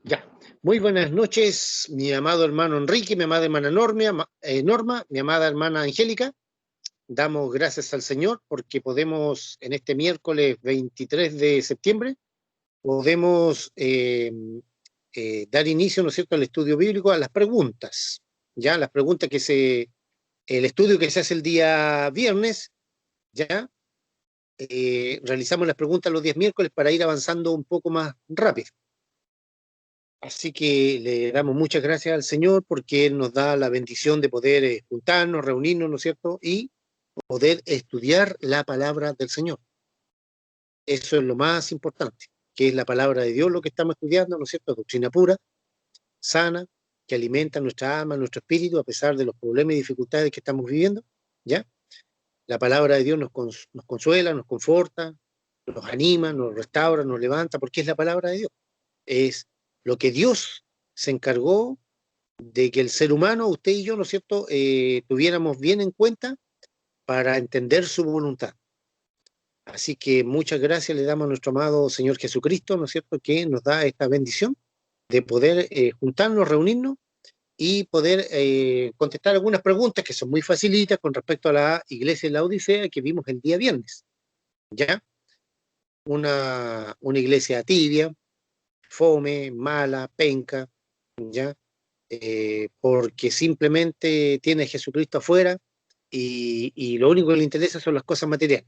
Ya. Muy buenas noches, mi amado hermano Enrique, mi amada hermana Norma, mi amada hermana Angélica. Damos gracias al Señor porque podemos, en este miércoles 23 de septiembre, podemos dar inicio, ¿no es cierto?, al estudio bíblico, a las preguntas. Ya, las preguntas el estudio que se hace el día viernes, ya, realizamos las preguntas los días miércoles para ir avanzando un poco más rápido. Así que le damos muchas gracias al Señor porque Él nos da la bendición de poder juntarnos, reunirnos, ¿no es cierto? Y poder estudiar la palabra del Señor. Eso es lo más importante, que es la palabra de Dios lo que estamos estudiando, ¿no es cierto? Doctrina pura, sana, que alimenta nuestra alma, nuestro espíritu, a pesar de los problemas y dificultades que estamos viviendo, ¿ya? La palabra de Dios nos consuela, nos conforta, nos anima, nos restaura, nos levanta, porque es la palabra de Dios. Es lo que Dios se encargó de que el ser humano, usted y yo, ¿no es cierto?, tuviéramos bien en cuenta para entender su voluntad. Así que muchas gracias le damos a nuestro amado Señor Jesucristo, ¿no es cierto?, que nos da esta bendición de poder juntarnos, reunirnos y poder contestar algunas preguntas que son muy facilitas con respecto a la iglesia de la Odisea que vimos el día viernes, ¿ya? Una iglesia tibia, fome, mala, penca, ¿ya? Porque simplemente tiene a Jesucristo afuera y lo único que le interesa son las cosas materiales.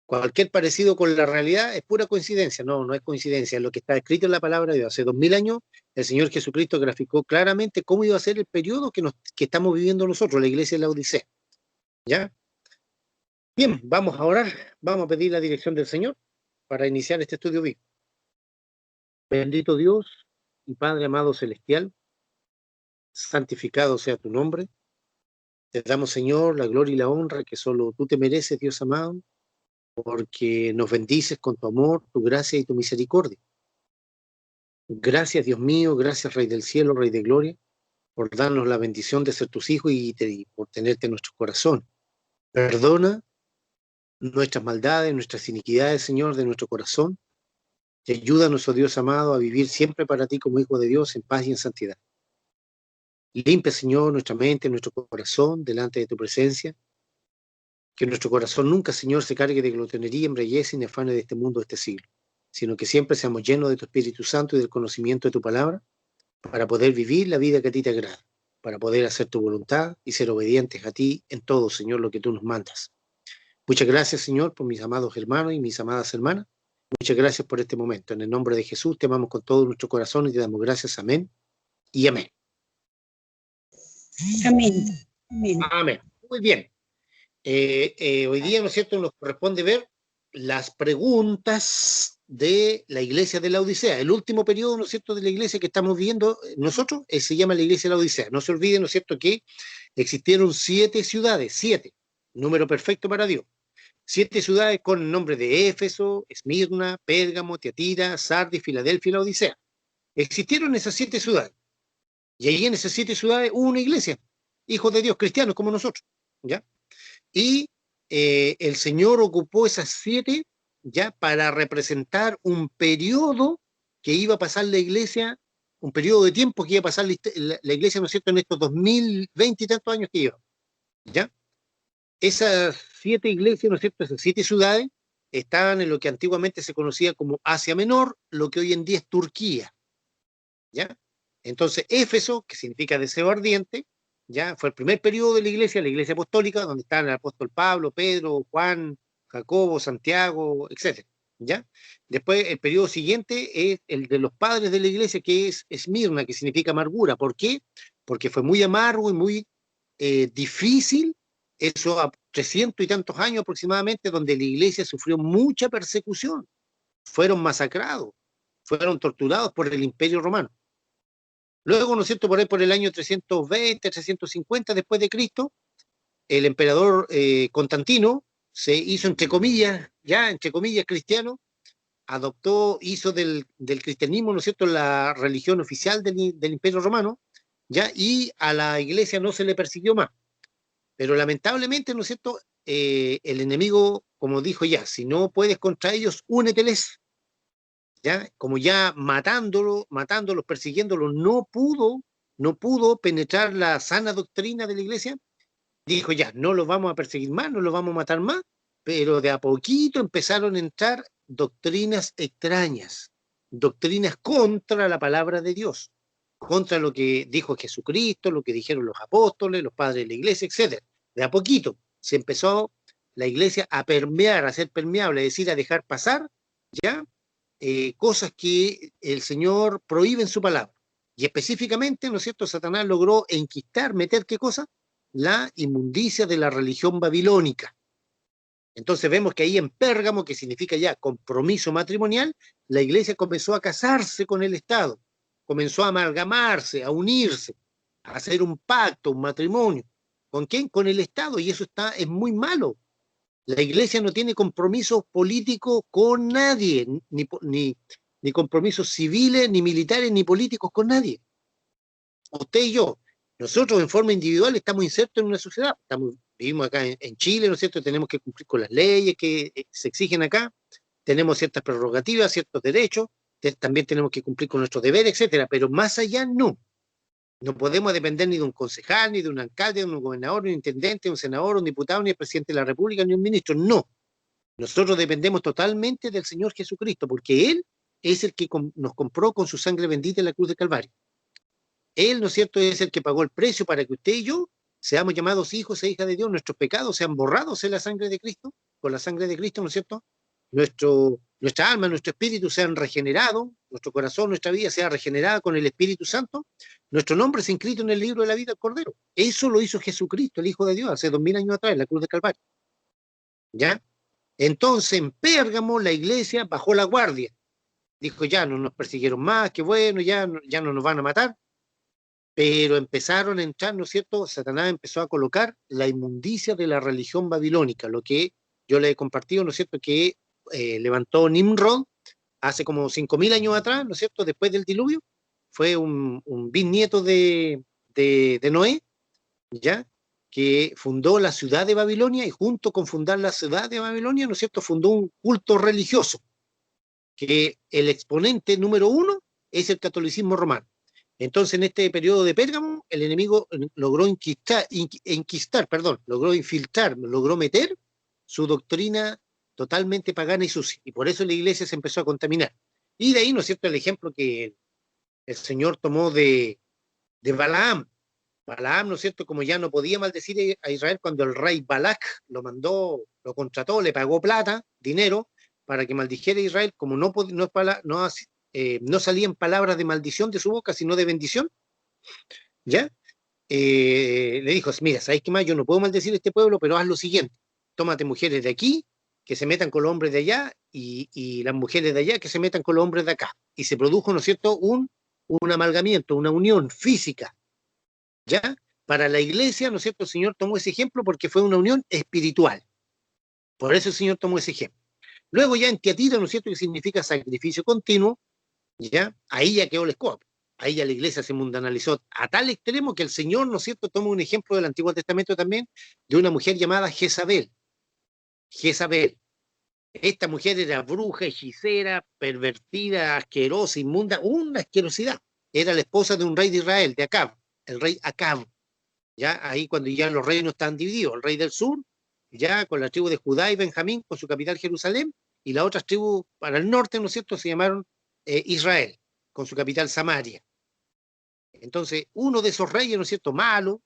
Cualquier parecido con la realidad es pura coincidencia, no es coincidencia, es lo que está escrito en la palabra de Dios. Hace 2000 años el Señor Jesucristo graficó claramente cómo iba a ser el periodo que estamos viviendo nosotros, la iglesia de la Odisea. ¿Ya? Bien, vamos a orar, vamos a pedir la dirección del Señor para iniciar este estudio bíblico. Bendito Dios y Padre amado celestial, santificado sea tu nombre. Te damos, Señor, la gloria y la honra que solo tú te mereces, Dios amado, porque nos bendices con tu amor, tu gracia y tu misericordia. Gracias, Dios mío, gracias, Rey del cielo, Rey de gloria, por darnos la bendición de ser tus hijos y por tenerte en nuestro corazón. Perdona nuestras maldades, nuestras iniquidades, Señor, de nuestro corazón, y ayúdanos, oh Dios amado, a vivir siempre para ti como hijo de Dios en paz y en santidad. Limpia, Señor, nuestra mente, nuestro corazón delante de tu presencia. Que nuestro corazón nunca, Señor, se cargue de glotonería, embriaguez ni afanes de este mundo, de este siglo, sino que siempre seamos llenos de tu Espíritu Santo y del conocimiento de tu palabra, para poder vivir la vida que a ti te agrada, para poder hacer tu voluntad y ser obedientes a ti en todo, Señor, lo que tú nos mandas. Muchas gracias, Señor, por mis amados hermanos y mis amadas hermanas. Muchas gracias por este momento. En el nombre de Jesús te amamos con todo nuestro corazón y te damos gracias. Amén y amén. Amén. Amén. Amén. Muy bien. Hoy día, ¿no es cierto?, nos corresponde ver las preguntas de la iglesia de la Odisea. El último periodo, ¿no es cierto?, de la iglesia que estamos viviendo nosotros se llama la iglesia de la Odisea. No se olviden, ¿no es cierto?, que existieron 7 ciudades, 7, número perfecto para Dios. 7 ciudades con el nombre de Éfeso, Esmirna, Pérgamo, Tiatira, Sardis, Filadelfia y la Odisea. Existieron esas 7 ciudades. Y ahí en esas 7 ciudades hubo una iglesia, hijos de Dios, cristianos como nosotros, ¿ya? Y el Señor ocupó esas 7 ya para representar un periodo que iba a pasar la iglesia, un periodo de tiempo que iba a pasar la iglesia, ¿no es cierto?, en estos 2020 y tantos años que lleva, ¿ya? Esas 7 iglesias, ¿no es cierto?, esas 7 ciudades estaban en lo que antiguamente se conocía como Asia Menor, lo que hoy en día es Turquía, ¿ya? Entonces, Éfeso, que significa deseo ardiente, ya fue el primer periodo de la iglesia apostólica, donde estaban el apóstol Pablo, Pedro, Juan, Jacobo, Santiago, etc. ¿Ya? Después, el periodo siguiente es el de los padres de la iglesia, que es Esmirna, que significa amargura. ¿Por qué? Porque fue muy amargo y muy difícil, eso a 300 y tantos años aproximadamente, donde la iglesia sufrió mucha persecución. Fueron masacrados, fueron torturados por el Imperio Romano. Luego, ¿no es cierto?, por ahí por el año 320, 350 después de Cristo, el emperador Constantino se hizo, entre comillas, cristiano, hizo del cristianismo, ¿no es cierto?, la religión oficial del Imperio Romano, ¿ya? Y a la iglesia no se le persiguió más. Pero lamentablemente, ¿no es cierto?, el enemigo, como dijo ya, si no puedes contra ellos, úneteles, ¿ya? Como ya matándolos, persiguiéndolos, no pudo penetrar la sana doctrina de la iglesia, dijo ya, no los vamos a perseguir más, no los vamos a matar más, pero de a poquito empezaron a entrar doctrinas extrañas, doctrinas contra la palabra de Dios, contra lo que dijo Jesucristo, lo que dijeron los apóstoles, los padres de la iglesia, etcétera. De a poquito se empezó la iglesia a permear, a ser permeable, es decir, a dejar pasar, ¿ya? Cosas que el Señor prohíbe en su palabra. Y específicamente, ¿no es cierto?, Satanás logró enquistar, meter, ¿qué cosa? La inmundicia de la religión babilónica. Entonces vemos que ahí en Pérgamo, que significa ya compromiso matrimonial, la iglesia comenzó a casarse con el Estado, comenzó a amalgamarse, a unirse, a hacer un pacto, un matrimonio. ¿Con quién? Con el Estado, y eso es muy malo. La iglesia no tiene compromisos políticos con nadie, ni compromisos civiles, ni militares, ni políticos con nadie. Usted y yo, nosotros en forma individual estamos insertos en una sociedad, vivimos acá en Chile, ¿no es cierto? Tenemos que cumplir con las leyes que se exigen acá, tenemos ciertas prerrogativas, ciertos derechos, también tenemos que cumplir con nuestros deberes, etcétera, pero más allá no. No podemos depender ni de un concejal, ni de un alcalde, ni de un gobernador, ni de un intendente, ni de un senador, un diputado, ni del presidente de la República, ni un ministro. No. Nosotros dependemos totalmente del Señor Jesucristo, porque Él es el que nos compró con su sangre bendita en la cruz de Calvario. Él, ¿no es cierto?, es el que pagó el precio para que usted y yo seamos llamados hijos e hijas de Dios, nuestros pecados sean borrados en la sangre de Cristo, con la sangre de Cristo, ¿no es cierto? Nuestra alma, nuestro espíritu sean regenerados, nuestro corazón, nuestra vida sea regenerada con el Espíritu Santo, nuestro nombre es inscrito en el libro de la vida del Cordero. Eso lo hizo Jesucristo, el Hijo de Dios, hace 2000 años atrás, en la cruz de Calvario. ¿Ya? Entonces, en Pérgamo, la iglesia bajó la guardia. Dijo, ya no nos persiguieron más, qué bueno, ya no nos van a matar. Pero empezaron a entrar, ¿no es cierto? Satanás empezó a colocar la inmundicia de la religión babilónica, lo que yo le he compartido, ¿no es cierto?, que levantó Nimrod hace como 5000 años atrás, ¿no es cierto?, después del diluvio, fue un bisnieto de Noé, ¿ya?, que fundó la ciudad de Babilonia, y junto con fundar la ciudad de Babilonia, ¿no es cierto?, fundó un culto religioso, que el exponente número uno es el catolicismo romano. Entonces, en este periodo de Pérgamo, el enemigo logró logró infiltrar, logró meter su doctrina totalmente pagana y sucia, y por eso la iglesia se empezó a contaminar. Y de ahí, ¿no es cierto?, el ejemplo que el Señor tomó de Balaam. Balaam, ¿no es cierto?, como ya no podía maldecir a Israel cuando el rey Balac lo mandó, lo contrató, le pagó plata, dinero, para que maldijera a Israel, como no salían palabras de maldición de su boca, sino de bendición, ¿ya? Le dijo, mira, ¿sabes qué más? Yo no puedo maldecir a este pueblo, pero haz lo siguiente, tómate mujeres de aquí, que se metan con los hombres de allá, y las mujeres de allá que se metan con los hombres de acá. Y se produjo, ¿no es cierto?, un amalgamiento, una unión física, ¿ya? Para la iglesia, ¿no es cierto?, el Señor tomó ese ejemplo porque fue una unión espiritual. Por eso el Señor tomó ese ejemplo. Luego ya en Tiatira, ¿no es cierto?, que significa sacrificio continuo, ¿ya? Ahí ya quedó el escopo. Ahí ya la iglesia se mundanalizó a tal extremo que el Señor, ¿no es cierto?, toma un ejemplo del Antiguo Testamento también, de una mujer llamada Jezabel. Jezabel. Esta mujer era bruja, hechicera, pervertida, asquerosa, inmunda, una asquerosidad. Era la esposa de un rey de Israel, de Acab, el rey Acab. Ya ahí cuando ya los reinos están divididos, el rey del sur, ya con la tribu de Judá y Benjamín, con su capital Jerusalén, y las otras tribus para el norte, ¿no es cierto?, se llamaron Israel, con su capital Samaria. Entonces, uno de esos reyes, ¿no es cierto?, malo,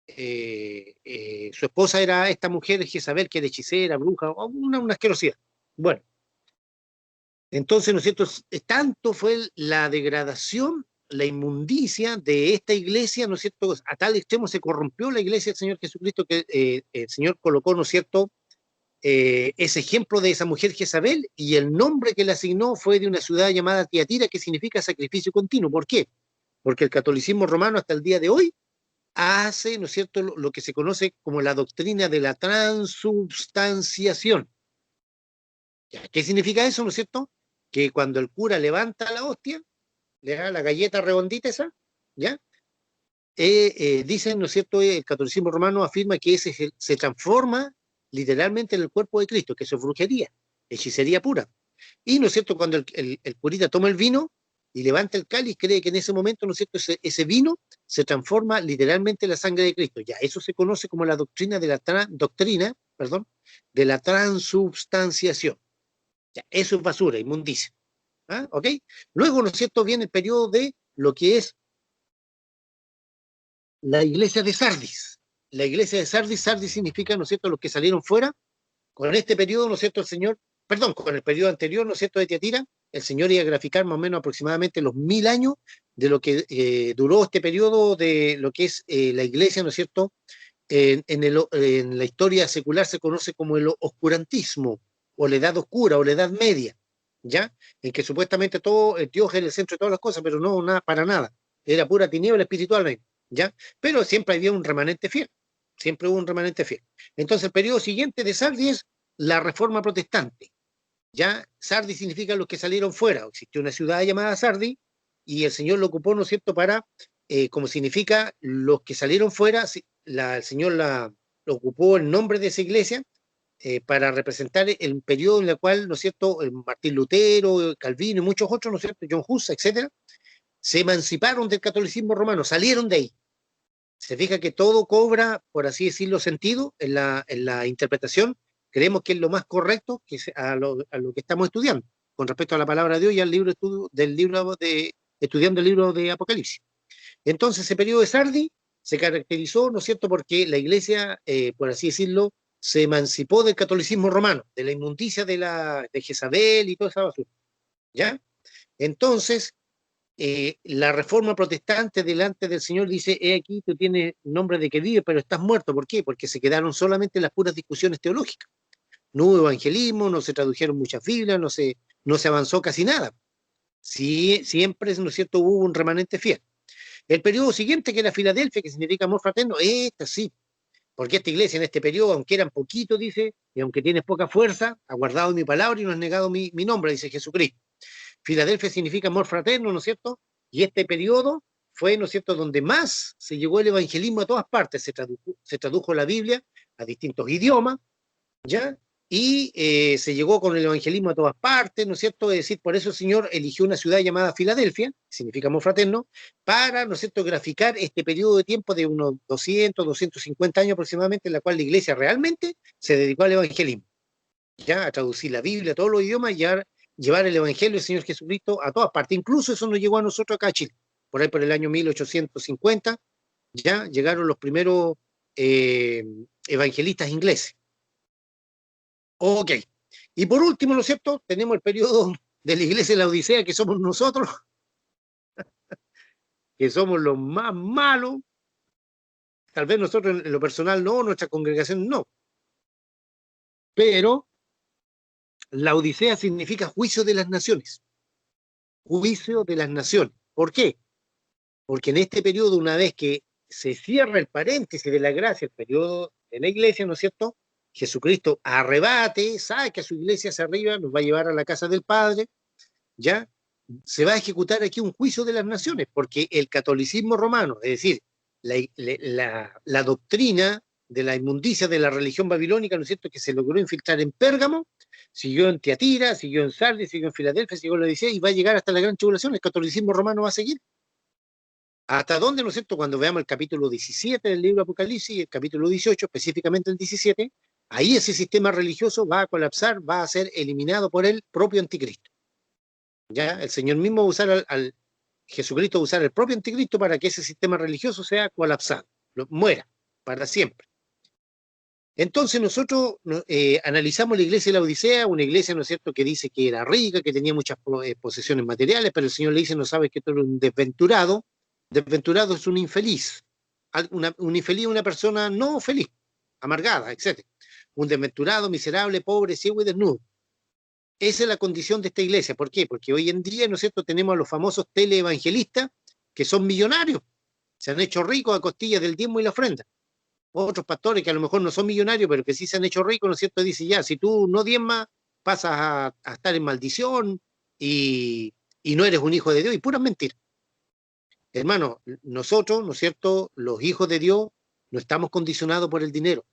su esposa era esta mujer Jezabel, que era hechicera, bruja, una asquerosidad. Bueno, entonces, ¿no es cierto?, tanto fue la degradación, la inmundicia de esta iglesia, ¿no es cierto?, a tal extremo se corrompió la iglesia del Señor Jesucristo, que el Señor colocó, ¿no es cierto?, ese ejemplo de esa mujer Jezabel, y el nombre que le asignó fue de una ciudad llamada Tiatira, que significa sacrificio continuo. ¿Por qué? Porque el catolicismo romano hasta el día de hoy hace, ¿no es cierto?, lo que se conoce como la doctrina de la transubstanciación. ¿Qué significa eso, no es cierto? Que cuando el cura levanta la hostia, le da la galleta redondita esa, ¿ya? Dicen, ¿no es cierto?, el catolicismo romano afirma que ese se transforma literalmente en el cuerpo de Cristo, que eso es brujería, hechicería pura. Y, ¿no es cierto?, cuando el curita toma el vino y levanta el cáliz, cree que en ese momento, ¿no es cierto?, ese vino se transforma literalmente en la sangre de Cristo. Ya, eso se conoce como la doctrina de perdón, de la transubstanciación. Ya, eso es basura, inmundicia. ¿Ah? ¿Ok? Luego, ¿no es cierto?, viene el periodo de lo que es la iglesia de Sardis. La iglesia de Sardis, Sardis significa, ¿no es cierto?, los que salieron fuera. Con este periodo, ¿no es cierto?, el Señor, perdón, con el periodo anterior, ¿no es cierto?, de Tiatira, el Señor iba a graficar más o menos aproximadamente los 1000 años de lo que duró este periodo de lo que es la iglesia, ¿no es cierto?, en la historia secular se conoce como el oscurantismo, o la edad oscura, o la edad media, ¿ya? En que supuestamente todo, Dios es el centro de todas las cosas, pero no, nada, para nada. Era pura tiniebla espiritual, ¿ya? Pero siempre había un remanente fiel, siempre hubo un remanente fiel. Entonces, el periodo siguiente de Sardis es la Reforma Protestante. Ya Sardis significa los que salieron fuera. Existió una ciudad llamada Sardis y el Señor lo ocupó, ¿no es cierto?, para, como significa los que salieron fuera, el Señor lo ocupó el nombre de esa iglesia para representar el periodo en el cual, ¿no es cierto?, Martín Lutero, Calvino y muchos otros, ¿no es cierto?, John Hus, etcétera, se emanciparon del catolicismo romano, salieron de ahí. Se fija que todo cobra, por así decirlo, sentido en la interpretación. Creemos que es lo más correcto a lo que estamos estudiando, con respecto a la palabra de Dios y al libro estudiando el libro de Apocalipsis. Entonces, ese periodo de Sardi se caracterizó, ¿no es cierto?, porque la iglesia, por así decirlo, se emancipó del catolicismo romano, de la inmundicia de Jezabel y toda esa basura, ¿ya? Entonces, la reforma protestante delante del Señor dice, he aquí, tú tienes nombre de que vive, pero estás muerto. ¿Por qué? Porque se quedaron solamente las puras discusiones teológicas. No hubo evangelismo, no se tradujeron muchas Biblias, no se avanzó casi nada. Sí, siempre, ¿no es cierto?, hubo un remanente fiel. El periodo siguiente, que era Filadelfia, que significa amor fraterno, esta sí, porque esta iglesia en este periodo, aunque eran poquitos, dice, y aunque tienes poca fuerza, ha guardado mi palabra y no has negado mi nombre, dice Jesucristo. Filadelfia significa amor fraterno, ¿no es cierto? Y este periodo fue, ¿no es cierto?, donde más se llegó el evangelismo a todas partes, se tradujo la Biblia a distintos idiomas, ¿ya? Y se llegó con el evangelismo a todas partes, ¿no es cierto? Es decir, por eso el Señor eligió una ciudad llamada Filadelfia, que significa amor fraterno, para, ¿no es cierto?, graficar este periodo de tiempo de unos 250 años aproximadamente, en la cual la iglesia realmente se dedicó al evangelismo, ¿ya? A traducir la Biblia a todos los idiomas y a llevar el evangelio del Señor Jesucristo a todas partes. Incluso eso nos llegó a nosotros acá a Chile. Por ahí por el año 1850 ya llegaron los primeros eh, evangelistas ingleses. Ok. Y por último, ¿no es cierto?, tenemos el periodo de la iglesia de la Odisea, que somos nosotros, que somos los más malos. Tal vez nosotros en lo personal no, nuestra congregación no. Pero la Odisea significa juicio de las naciones. Juicio de las naciones. ¿Por qué? Porque en este periodo, una vez que se cierra el paréntesis de la gracia, el periodo de la iglesia, ¿no es cierto?, Jesucristo arrebate, saque a su iglesia hacia arriba, nos va a llevar a la casa del Padre, ¿ya? Se va a ejecutar aquí un juicio de las naciones, porque el catolicismo romano, es decir, la doctrina de la inmundicia de la religión babilónica, ¿no es cierto?, que se logró infiltrar en Pérgamo, siguió en Tiatira, siguió en Sardis, siguió en Filadelfia, siguió en la Odisea y va a llegar hasta la gran tribulación. El catolicismo romano va a seguir. ¿Hasta dónde, no es cierto? Cuando veamos el capítulo 17 del libro Apocalipsis, el capítulo 18, específicamente el 17, ahí ese sistema religioso va a colapsar, va a ser eliminado por el propio anticristo. ¿Ya? El Señor mismo va a usar Jesucristo va a usar el propio anticristo para que ese sistema religioso sea colapsado, muera para siempre. Entonces nosotros analizamos la iglesia de la Odisea, una iglesia, ¿no es cierto?, que dice que era rica, que tenía muchas posesiones materiales, pero el Señor le dice, no sabes que tú eres un desventurado. Desventurado es un infeliz. Un infeliz es una persona no feliz, amargada, etc. Un desventurado, miserable, pobre, ciego y desnudo. Esa es la condición de esta iglesia. ¿Por qué? Porque hoy en día, ¿no es cierto?, tenemos a los famosos teleevangelistas que son millonarios. Se han hecho ricos a costillas del diezmo y la ofrenda. Otros pastores que a lo mejor no son millonarios, pero que sí se han hecho ricos, ¿no es cierto?, dice ya, si tú no diezmas, pasas a estar en maldición y no eres un hijo de Dios, y puras mentiras. Hermano, nosotros, ¿no es cierto?, los hijos de Dios, no estamos condicionados por el dinero.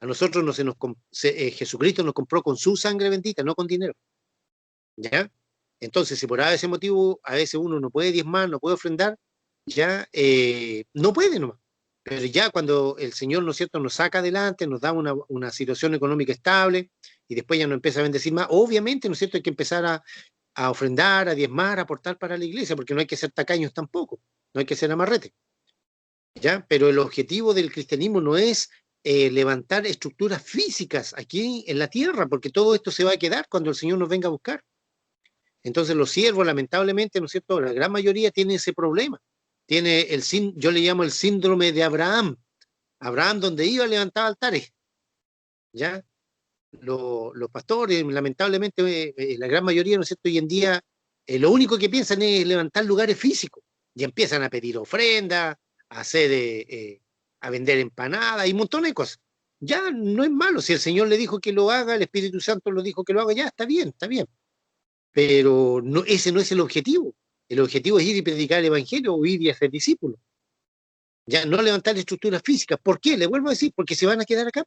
A nosotros Jesucristo nos compró con su sangre bendita, no con dinero. ¿ya? Entonces, si por ese motivo a veces uno no puede diezmar, no puede ofrendar, ya no puede nomás. Pero ya cuando el Señor, ¿no es cierto?, nos saca adelante, nos da una situación económica estable y después ya nos empieza a bendecir más, obviamente, ¿no es cierto?, hay que empezar a ofrendar, a diezmar, a aportar para la iglesia, porque no hay que ser tacaños tampoco, no hay que ser amarrete, ¿ya? Pero el objetivo del cristianismo no es levantar estructuras físicas aquí en la tierra, porque todo esto se va a quedar cuando el Señor nos venga a buscar. Entonces los siervos, lamentablemente, ¿no es cierto?, la gran mayoría tiene ese problema. Tiene yo le llamo el síndrome de Abraham. Abraham, donde iba, levantaba altares, ¿ya? Los pastores, lamentablemente, la gran mayoría, ¿no es cierto?, hoy en día, lo único que piensan es levantar lugares físicos y empiezan a pedir ofrendas, a hacer, a vender empanadas y un montón de cosas. Ya no es malo, si el Señor le dijo que lo haga, el Espíritu Santo lo dijo que lo haga, ya está bien, está bien. Pero no, ese no es el objetivo. El objetivo es ir y predicar el Evangelio o ir y hacer discípulos. Ya no levantar estructuras físicas. ¿Por qué? Le vuelvo a decir, porque se van a quedar acá.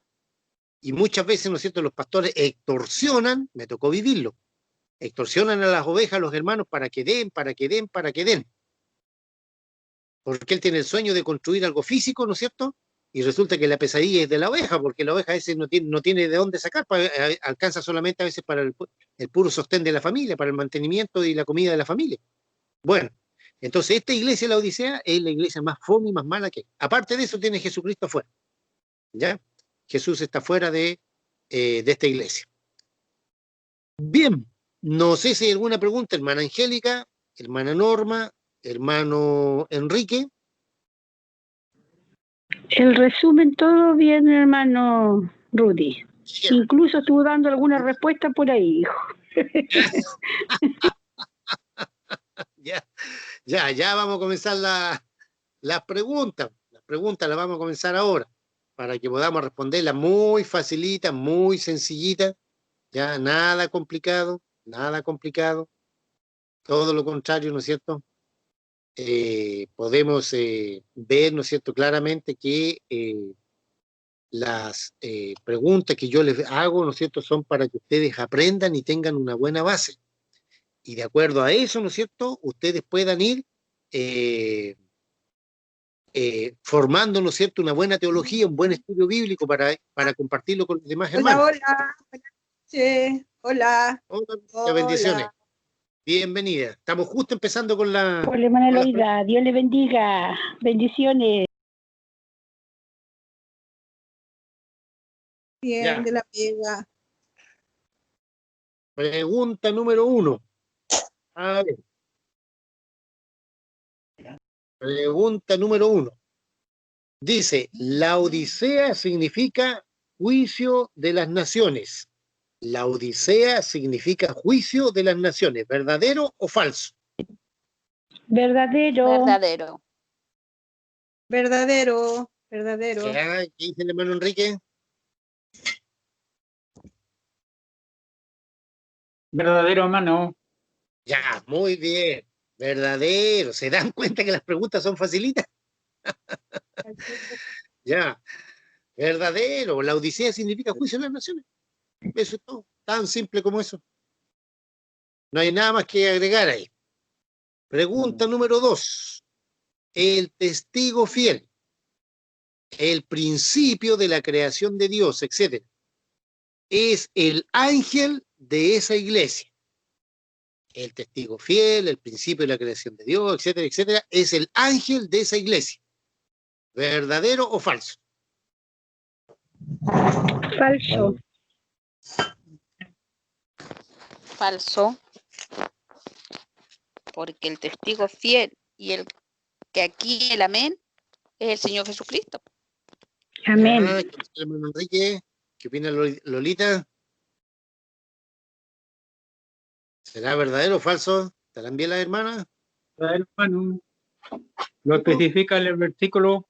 Y muchas veces, ¿no es cierto?, los pastores extorsionan, me tocó vivirlo, extorsionan a las ovejas, a los hermanos, para que den, para que den, para que den. Porque él tiene el sueño de construir algo físico, ¿no es cierto? Y resulta que la pesadilla es de la oveja, porque la oveja a veces no tiene de dónde sacar, alcanza solamente a veces para el puro sostén de la familia, para el mantenimiento y la comida de la familia. Bueno, entonces esta iglesia, la Odisea, es la iglesia más fome y más mala que hay. Aparte de eso, tiene Jesucristo afuera, ¿ya? Jesús está fuera de esta iglesia. Bien, no sé si hay alguna pregunta, hermana Angélica, hermana Norma, hermano Enrique. El resumen todo bien, hermano Rudy. Yeah. Incluso estuvo dando alguna respuesta por ahí, hijo. Ya vamos a comenzar las preguntas. Las preguntas las vamos a comenzar ahora, para que podamos responderlas muy facilita, muy sencillita, ya nada complicado, todo lo contrario, ¿no es cierto? Podemos ver, ¿no es cierto?, claramente que las preguntas que yo les hago, ¿no es cierto?, son para que ustedes aprendan y tengan una buena base. Y de acuerdo a eso, ¿no es cierto?, ustedes puedan ir formando, ¿no es cierto?, una buena teología, un buen estudio bíblico para compartirlo con los demás hermanos. Hola, buenas noches. Hola. Hola, bendiciones. Bienvenida. Estamos justo empezando con la... Hola, hermana Loida, Dios le bendiga. Bendiciones. Bien, Ya. de la pega. Pregunta número 1. A ver. Pregunta número 1. Dice, la Odisea significa juicio de las naciones. La Odisea significa juicio de las naciones. ¿Verdadero o falso? Verdadero. Verdadero. Verdadero, verdadero. ¿Qué dice el hermano Enrique? Verdadero, hermano. Ya, muy bien. Verdadero. ¿Se dan cuenta que las preguntas son facilitas? Ya. Verdadero. La Odisea significa juicio de las naciones. Eso es todo. Tan simple como eso. No hay nada más que agregar ahí. Pregunta número 2. El testigo fiel. El principio de la creación de Dios, etc. Es el ángel de esa iglesia. El testigo fiel, el principio de la creación de Dios, etcétera, etcétera, es el ángel de esa iglesia. ¿Verdadero o falso? Falso. Falso. Porque el testigo fiel y el que aquí el amén es el Señor Jesucristo. Amén. ¿Qué opina hermano Enrique? ¿Qué opina Lolita? ¿Será verdadero o falso? ¿Estarán bien las hermanas? Verdadero, hermano. Lo especifica en el versículo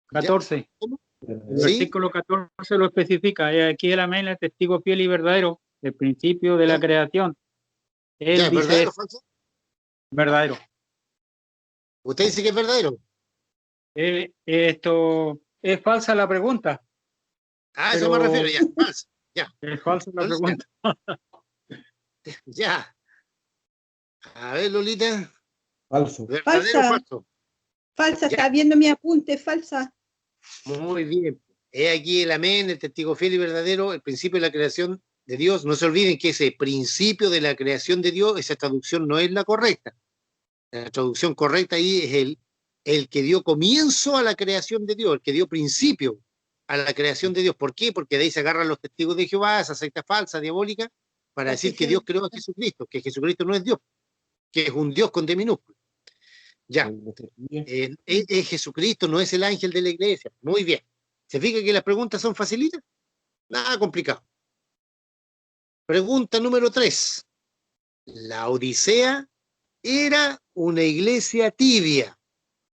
14. ¿Cómo? El ¿Sí? versículo 14 lo especifica. Aquí el amén, el testigo fiel y verdadero, el principio de la creación. Él ¿Ya, dice verdadero o falso? verdadero. ¿Usted dice que es verdadero? Esto es falsa la pregunta. A eso Pero- me refiero, ya, falso. Es falsa la Entonces, pregunta. Ya. A ver, Lolita. Falso. ¿Verdadero o Falsa. falso? Falsa, Ya. está viendo mi apunte, falsa. Muy bien. He aquí el amén, el testigo fiel y verdadero, el principio de la creación de Dios. No se olviden que ese principio de la creación de Dios, esa traducción no es la correcta. La traducción correcta ahí es el que dio comienzo a la creación de Dios, el que dio principio a la creación de Dios. ¿Por qué? Porque de ahí se agarran los testigos de Jehová, esa secta falsa, diabólica, para decir que Dios creó a Jesucristo, que Jesucristo no es Dios, que es un Dios con D minúscula. Ya. Es Jesucristo, no es el ángel de la iglesia. Muy bien. ¿Se fija que las preguntas son facilitas? Nada complicado. Pregunta número 3. La Odisea era una iglesia tibia.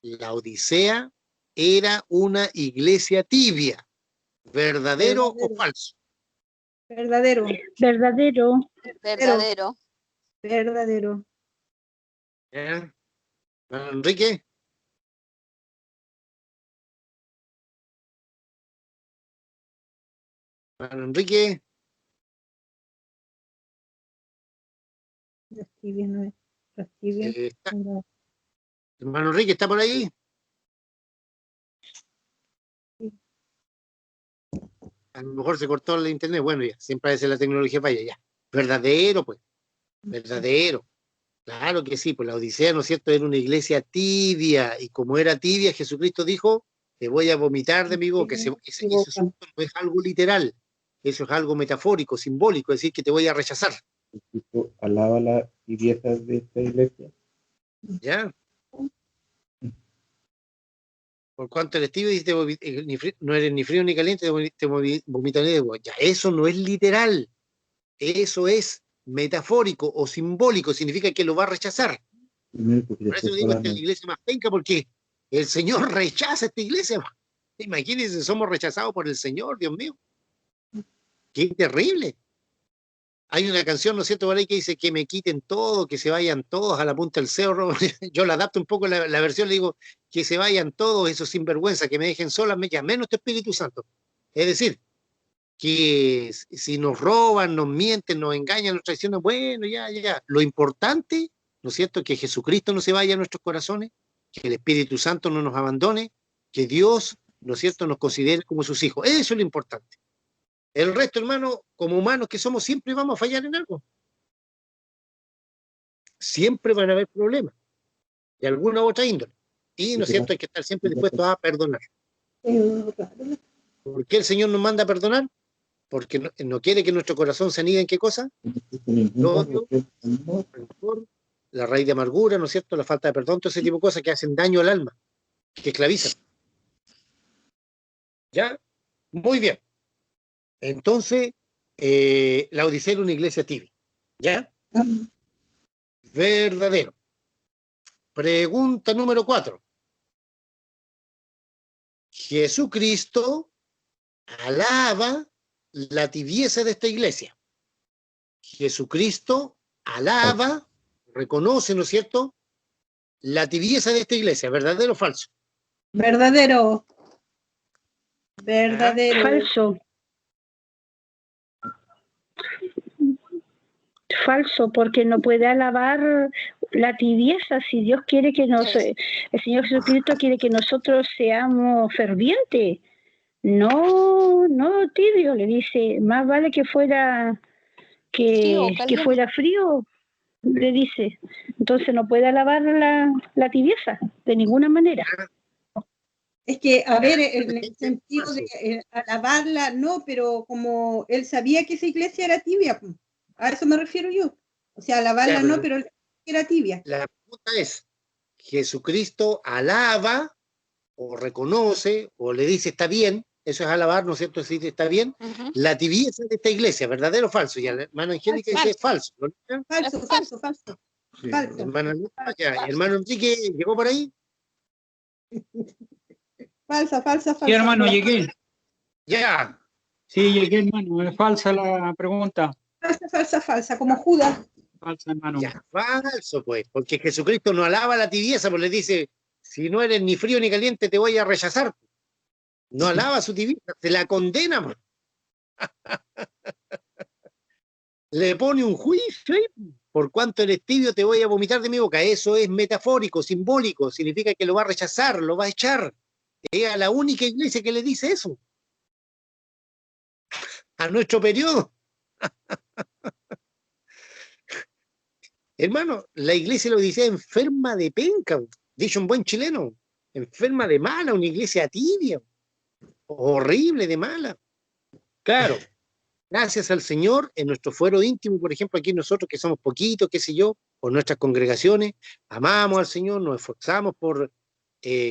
La Odisea era una iglesia tibia. ¿Verdadero o falso? Verdadero. Verdadero. Verdadero. Verdadero. ¿Eh? Enrique. Enrique. Las tibias, no es. Las tibias. No. Hermano Enrique, ¿está por ahí? A lo mejor se cortó el internet. Bueno, ya, siempre a veces la tecnología falla, ya. Verdadero, pues. Verdadero. Claro que sí, pues la Odisea, ¿no es cierto?, era una iglesia tibia, y como era tibia, Jesucristo dijo, te voy a vomitar de mi boca. Eso no es algo literal, eso es algo metafórico, simbólico, es decir, que te voy a rechazar. Alaba la tibieza de esta iglesia. ¿Ya? Por cuanto eres tibio, dice, no eres ni frío ni caliente, te vomitaré de vos. Ya, eso no es literal, eso es metafórico o simbólico, significa que lo va a rechazar. Por eso digo, esta es la iglesia más penca, porque el Señor rechaza esta iglesia. Imagínense, somos rechazados por el Señor, Dios mío. Qué terrible. Hay una canción, ¿no es cierto?, por ahí que dice que me quiten todo, que se vayan todos a la punta del cerro. Yo la adapto un poco la versión, le digo, que se vayan todos esos sinvergüenza, que me dejen sola, menos tu Espíritu Santo. Es decir, que si nos roban, nos mienten, nos engañan, nos traicionan, bueno, ya. Lo importante, ¿no es cierto?, que Jesucristo no se vaya a nuestros corazones, que el Espíritu Santo no nos abandone, que Dios, ¿no es cierto?, nos considere como sus hijos. Eso es lo importante. El resto, hermano, como humanos que somos, siempre vamos a fallar en algo. Siempre van a haber problemas, de alguna u otra índole. Y, ¿no es cierto?, hay que estar siempre dispuestos a perdonar. ¿Por qué el Señor nos manda a perdonar? Porque no quiere que nuestro corazón se anide en ¿qué cosa? El odio, el rencor, la raíz de amargura, ¿no es cierto?, la falta de perdón, todo ese tipo de cosas que hacen daño al alma, que esclavizan. ¿Ya? Muy bien. Entonces, la Odisea era una iglesia tibia. ¿Ya? Verdadero. Pregunta número 4. Jesucristo alaba la tibieza de esta iglesia. Jesucristo alaba, reconoce, ¿no es cierto?, la tibieza de esta iglesia. ¿Verdadero o falso? Verdadero. Verdadero. Falso. Falso, porque no puede alabar la tibieza si Dios quiere que el Señor Jesucristo quiere que nosotros seamos fervientes, no tibio. Le dice, más vale que fuera frío, le dice. Entonces no puede alabar la tibieza de ninguna manera. Es que, a ver, en el sentido de alabarla, no, pero como él sabía que esa iglesia era tibia, pues. A eso me refiero yo. O sea, alabarla no, pero era tibia. La pregunta es, ¿Jesucristo alaba o reconoce o le dice está bien? Eso es alabar, ¿no es cierto? Decir está bien. La tibieza de esta iglesia, ¿verdadero o falso? Y la hermana Angélica dice falso. Falso. Sí. Falso. Hermano Enrique, ¿llegó por ahí? Falsa. Sí, hermano, llegué. Ya. Sí, llegué, hermano. Es falsa la pregunta. Falsa, como Judas. Falsa, hermano. Ya, falso, pues, porque Jesucristo no alaba la tibieza, pues le dice, si no eres ni frío ni caliente, te voy a rechazar. No alaba su tibieza, se la condena, pues. Le pone un juicio ahí. Por cuanto eres tibio te voy a vomitar de mi boca. Eso es metafórico, simbólico. Significa que lo va a rechazar, lo va a echar. Es a la única iglesia que le dice eso. A nuestro periodo. Hermano, la iglesia lo dice enferma de penca, dicho un buen chileno. Enferma de mala, una iglesia tibia. Horrible de mala. Claro. Gracias al Señor, en nuestro fuero íntimo, por ejemplo, aquí nosotros que somos poquitos, qué sé yo, por nuestras congregaciones, amamos al Señor, nos esforzamos por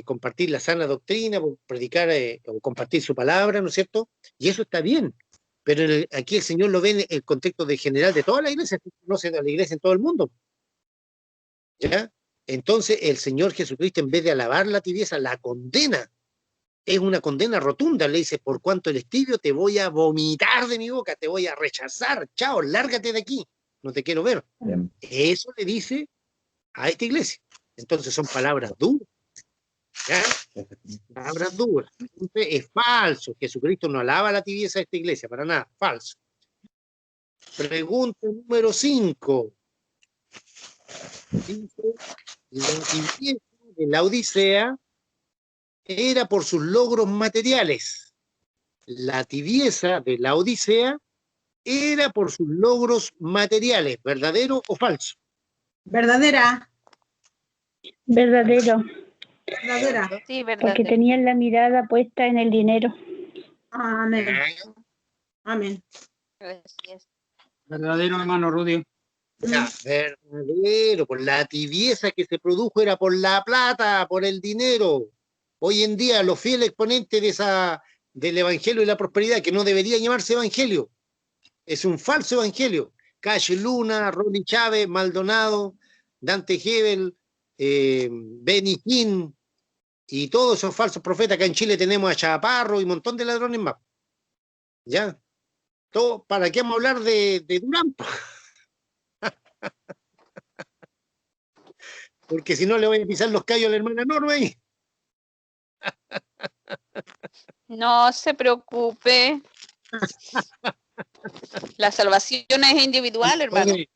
compartir la sana doctrina, por predicar o compartir su palabra, ¿no es cierto? Y eso está bien, pero aquí el Señor lo ve en el contexto de general de toda la iglesia, que conoce a la iglesia en todo el mundo. ¿Ya? Entonces el Señor Jesucristo, en vez de alabar la tibieza, la condena. Es una condena rotunda, le dice, por cuanto eres tibio, te voy a vomitar de mi boca, te voy a rechazar, chao, lárgate de aquí, no te quiero ver. Bien. Eso le dice a esta iglesia. Entonces son palabras duras, ¿ya? Palabras duras. Entonces es falso, Jesucristo no alaba la tibieza de esta iglesia, para nada, falso. Pregunta número 5. Dice, la tibieza de la Odisea era por sus logros materiales. La tibieza de la Odisea era por sus logros materiales, ¿verdadero o falso? Verdadera. Verdadero, Verdadera. Sí, porque verdad. tenían la mirada puesta en el dinero. Amén. Amén. Así es. Verdadero, hermano Rudy. Ya, verdadero, por la tibieza que se produjo era por la plata, por el dinero. Hoy en día los fieles exponentes del evangelio y la prosperidad, que no debería llamarse evangelio, es un falso evangelio. Cash Luna, Ronnie Chávez, Maldonado, Dante Hebel, Benny Hinn y todos esos falsos profetas. Acá en Chile tenemos a Chaparro y un montón de ladrones más. ¿Ya? Todo, ¿para qué vamos a hablar de Durán? Porque si no le voy a pisar los callos a la hermana Norma ahí. No se preocupe. La salvación es individual, hermano. Oye,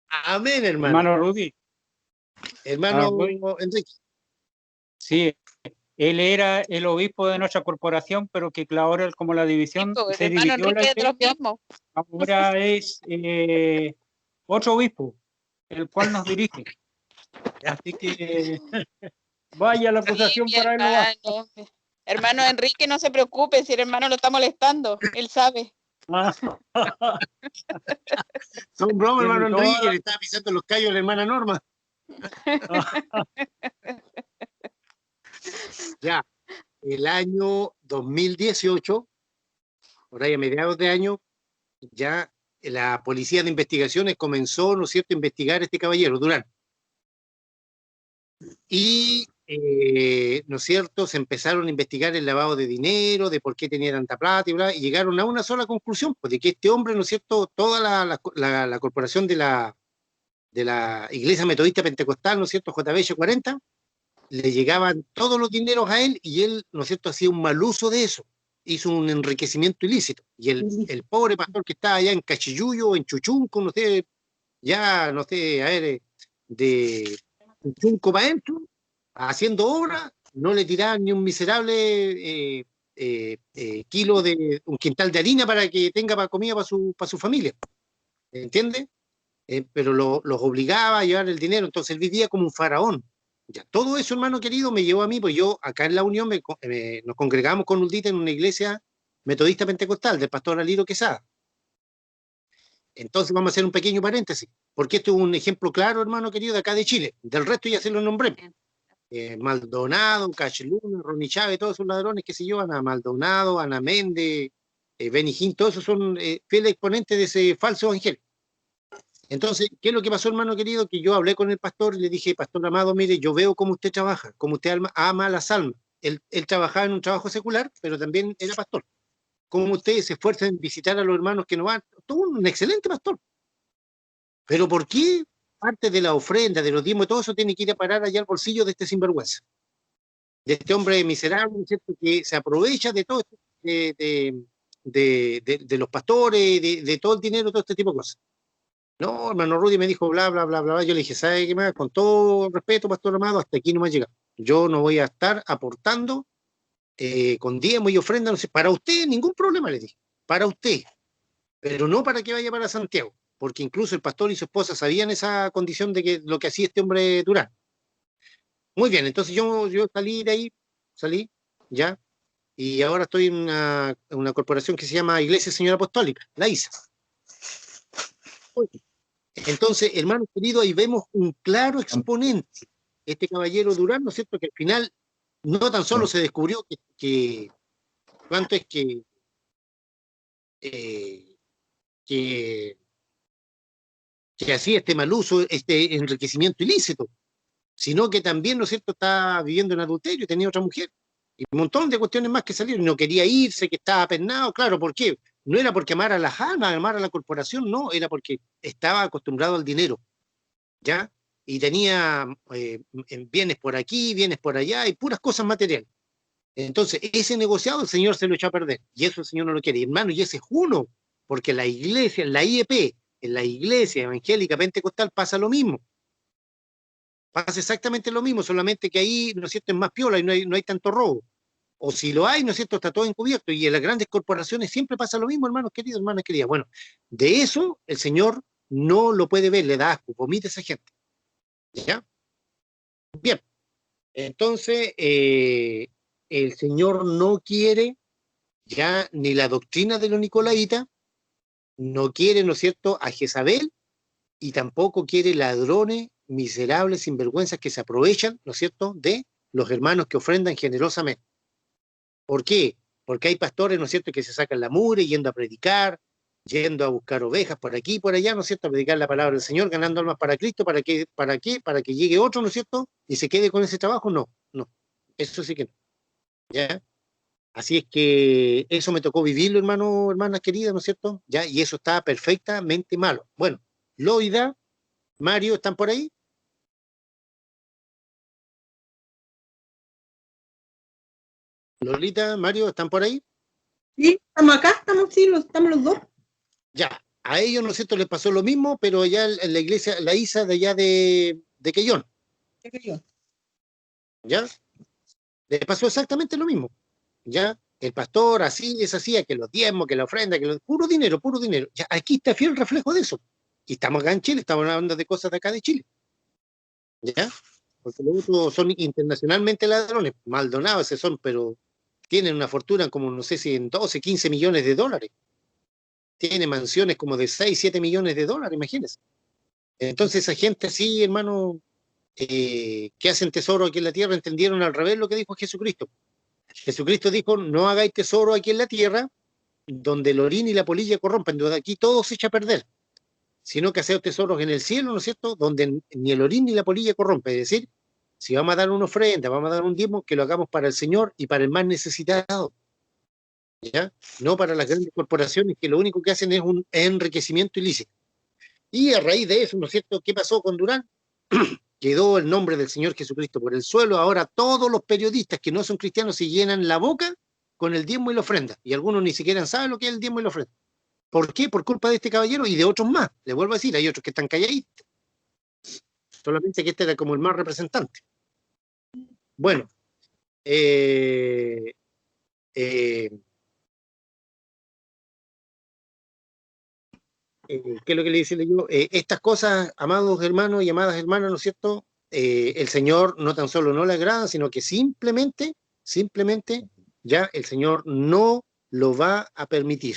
amén, hermano. Hermano Rudy. Hermano voy. Enrique. Sí, él era el obispo de nuestra corporación, pero que ahora como la división Pues, se hermano dividió la Enrique es de los iglesia, mismos. ahora es otro obispo, el cual nos dirige. Así que vaya la acusación Sí, para él. No va. hermano. Hermano Enrique, no se preocupe si el hermano lo está molestando. Él sabe. Son bromas, Tiene hermano toda Enrique, le estaba pisando los callos a la hermana Norma. Ya, el año 2018, por ahí a mediados de año, ya la Policía de Investigaciones comenzó, ¿no es cierto?, a investigar a este caballero, Durán. Y, ¿no es cierto?, se empezaron a investigar el lavado de dinero, de por qué tenía tanta plata y bla, y llegaron a una sola conclusión, pues de que este hombre, ¿no es cierto?, toda la corporación de la Iglesia Metodista Pentecostal, ¿no es cierto?, JBH 40, le llegaban todos los dineros a él y él, ¿no es cierto?, hacía un mal uso de eso, hizo un enriquecimiento ilícito. Y el pobre pastor que estaba allá en Cachiyuyo, en Chuchunco, no sé, ya, no sé, a ver, de Chuchunco para adentro, haciendo obra, no le tiraban ni un miserable kilo de, un quintal de harina para que tenga para comida para su familia. ¿Entiendes? Pero los obligaba a llevar el dinero, entonces él vivía como un faraón. Ya, todo eso, hermano querido, me llevó a mí, pues yo acá en la Unión nos congregamos con Uldita en una iglesia metodista pentecostal del pastor Aliro Quesada. Entonces vamos a hacer un pequeño paréntesis, porque esto es un ejemplo claro, hermano querido, de acá de Chile. Del resto ya se lo nombré. Maldonado, Cacheluna, Ronnie Chávez, todos esos ladrones que se llevan a Maldonado, Ana Méndez, Benny Hinn, todos esos son fieles exponentes de ese falso evangelio. Entonces, ¿qué es lo que pasó, hermano querido? Que yo hablé con el pastor y le dije, pastor amado, mire, yo veo cómo usted trabaja, cómo usted ama a las almas. Él trabajaba en un trabajo secular, pero también era pastor. Cómo usted se esfuerza en visitar a los hermanos que no van. Todo un excelente pastor. Pero ¿por qué parte de la ofrenda, de los diezmos, todo eso tiene que ir a parar allá al bolsillo de este sinvergüenza? De este hombre miserable, ¿cierto?, que se aprovecha de todo esto, de de los pastores, de todo el dinero, todo este tipo de cosas. No, hermano Rudy me dijo bla, bla, bla, bla. Yo le dije, ¿sabe qué más? Con todo respeto, pastor amado, hasta aquí no me ha llegado. Yo no voy a estar aportando con diezmo y ofrenda, no sé, para usted ningún problema, le dije, para usted, pero no para que vaya para Santiago, porque incluso el pastor y su esposa sabían esa condición de que lo que hacía este hombre Durán. Muy bien, entonces yo salí de ahí, salí, ya, y ahora estoy en una corporación que se llama Iglesia Señora Apostólica, la ISA. Entonces, hermano querido, ahí vemos un claro exponente, este caballero Durán, ¿no es cierto?, que al final no tan solo se descubrió que cuánto es que hacía este mal uso, este enriquecimiento ilícito, sino que también, ¿no es cierto?, está viviendo en adulterio, tenía otra mujer, y un montón de cuestiones más que salieron, no quería irse, que estaba pernado, claro, ¿por qué? No era porque amara a las almas, amara a la corporación, no, era porque estaba acostumbrado al dinero, ¿ya? Y tenía bienes por aquí, bienes por allá, y puras cosas materiales. Entonces, ese negociado el Señor se lo echó a perder, y eso el Señor no lo quiere, hermano, y ese es uno, porque la iglesia, la IEP, en la iglesia evangélica pentecostal pasa lo mismo. Pasa exactamente lo mismo, solamente que ahí, ¿no es cierto?, es más piola y no hay tanto robo. O si lo hay, ¿no es cierto?, está todo encubierto. Y en las grandes corporaciones siempre pasa lo mismo, hermanos queridos, hermanas queridas. Bueno, de eso el Señor no lo puede ver, le da asco, vomita a esa gente. ¿Ya? Bien. Entonces, el Señor no quiere ya ni la doctrina de los nicolaitas, no quiere, ¿no es cierto?, a Jezabel, y tampoco quiere ladrones, miserables, sinvergüenzas que se aprovechan, ¿no es cierto?, de los hermanos que ofrendan generosamente. ¿Por qué? Porque hay pastores, ¿no es cierto?, que se sacan la mugre yendo a predicar, yendo a buscar ovejas por aquí y por allá, ¿no es cierto?, a predicar la palabra del Señor, ganando almas para Cristo. ¿Para qué? ¿Para qué? Para que llegue otro, ¿no es cierto?, y se quede con ese trabajo. No, no, eso sí que no. ¿Ya? Así es que eso me tocó vivirlo, hermano, hermanas queridas, ¿no es cierto? ¿Ya? Y eso está perfectamente malo. Bueno, Loida, Mario, ¿están por ahí? Lolita, Mario, ¿están por ahí? Sí, estamos acá, estamos los dos. Ya, a ellos, ¿no es cierto?, les pasó lo mismo, pero allá en la iglesia, la ISA de allá de Quellón, ¿ya? Les pasó exactamente lo mismo, ¿ya? El pastor así es así, que los diezmos, que la ofrenda, puro dinero, puro dinero. Ya, aquí está fiel reflejo de eso. Y estamos acá en Chile, estamos hablando de cosas de acá de Chile, ¿ya? Porque los otros son internacionalmente ladrones, Maldonados ese son, pero tienen una fortuna como, no sé si en 12, 15 millones de dólares. Tiene mansiones como de 6, 7 millones de dólares, imagínense. Entonces esa gente así, hermano, que hacen tesoro aquí en la tierra, entendieron al revés lo que dijo Jesucristo. Jesucristo dijo, no hagáis tesoro aquí en la tierra, donde el orín y la polilla corrompen, donde aquí todo se echa a perder, sino que haced tesoros en el cielo, ¿no es cierto?, donde ni el orín ni la polilla corrompen. Es decir, si vamos a dar una ofrenda, vamos a dar un diezmo, que lo hagamos para el Señor y para el más necesitado, ¿ya? No para las grandes corporaciones que lo único que hacen es un enriquecimiento ilícito. Y a raíz de eso, ¿no es cierto?, ¿qué pasó con Durán? Quedó el nombre del Señor Jesucristo por el suelo. Ahora todos los periodistas que no son cristianos se llenan la boca con el diezmo y la ofrenda. Y algunos ni siquiera saben lo que es el diezmo y la ofrenda. ¿Por qué? Por culpa de este caballero y de otros más. Le vuelvo a decir, hay otros que están calladitos. Solamente que este era como el más representante. Bueno, ¿qué es lo que le decía yo? Estas cosas, amados hermanos y amadas hermanas, ¿no es cierto?, el Señor no tan solo no le agrada, sino que simplemente, ya el Señor no lo va a permitir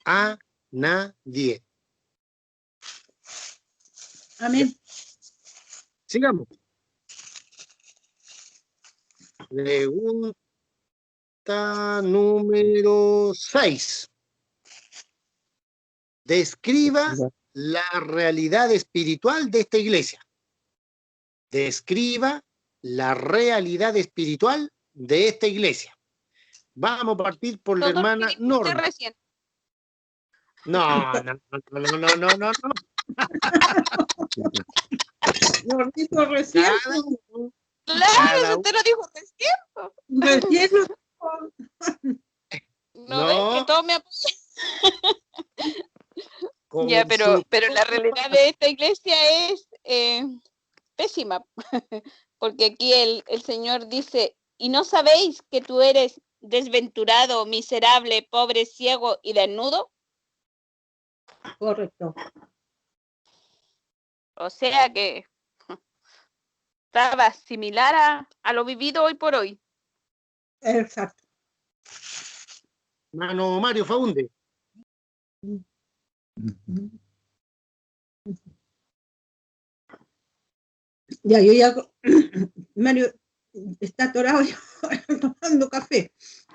a nadie. Amén. Sigamos. Pregunta número 6. Describa la realidad espiritual de esta iglesia. Describa la realidad espiritual de esta iglesia. Vamos a partir por la hermana Norma. No. Normito recién. Claro, usted lo dijo recién. Recién. No, ves que todos me apoyan. Ya, Con pero la realidad de esta iglesia es pésima, porque aquí el Señor dice, ¿y no sabéis que tú eres desventurado, miserable, pobre, ciego y desnudo? Correcto. O sea que estaba similar a lo vivido hoy por hoy. Exacto. hermano Mario Faunde. Ya, yo ya, Mario está atorado tomando café,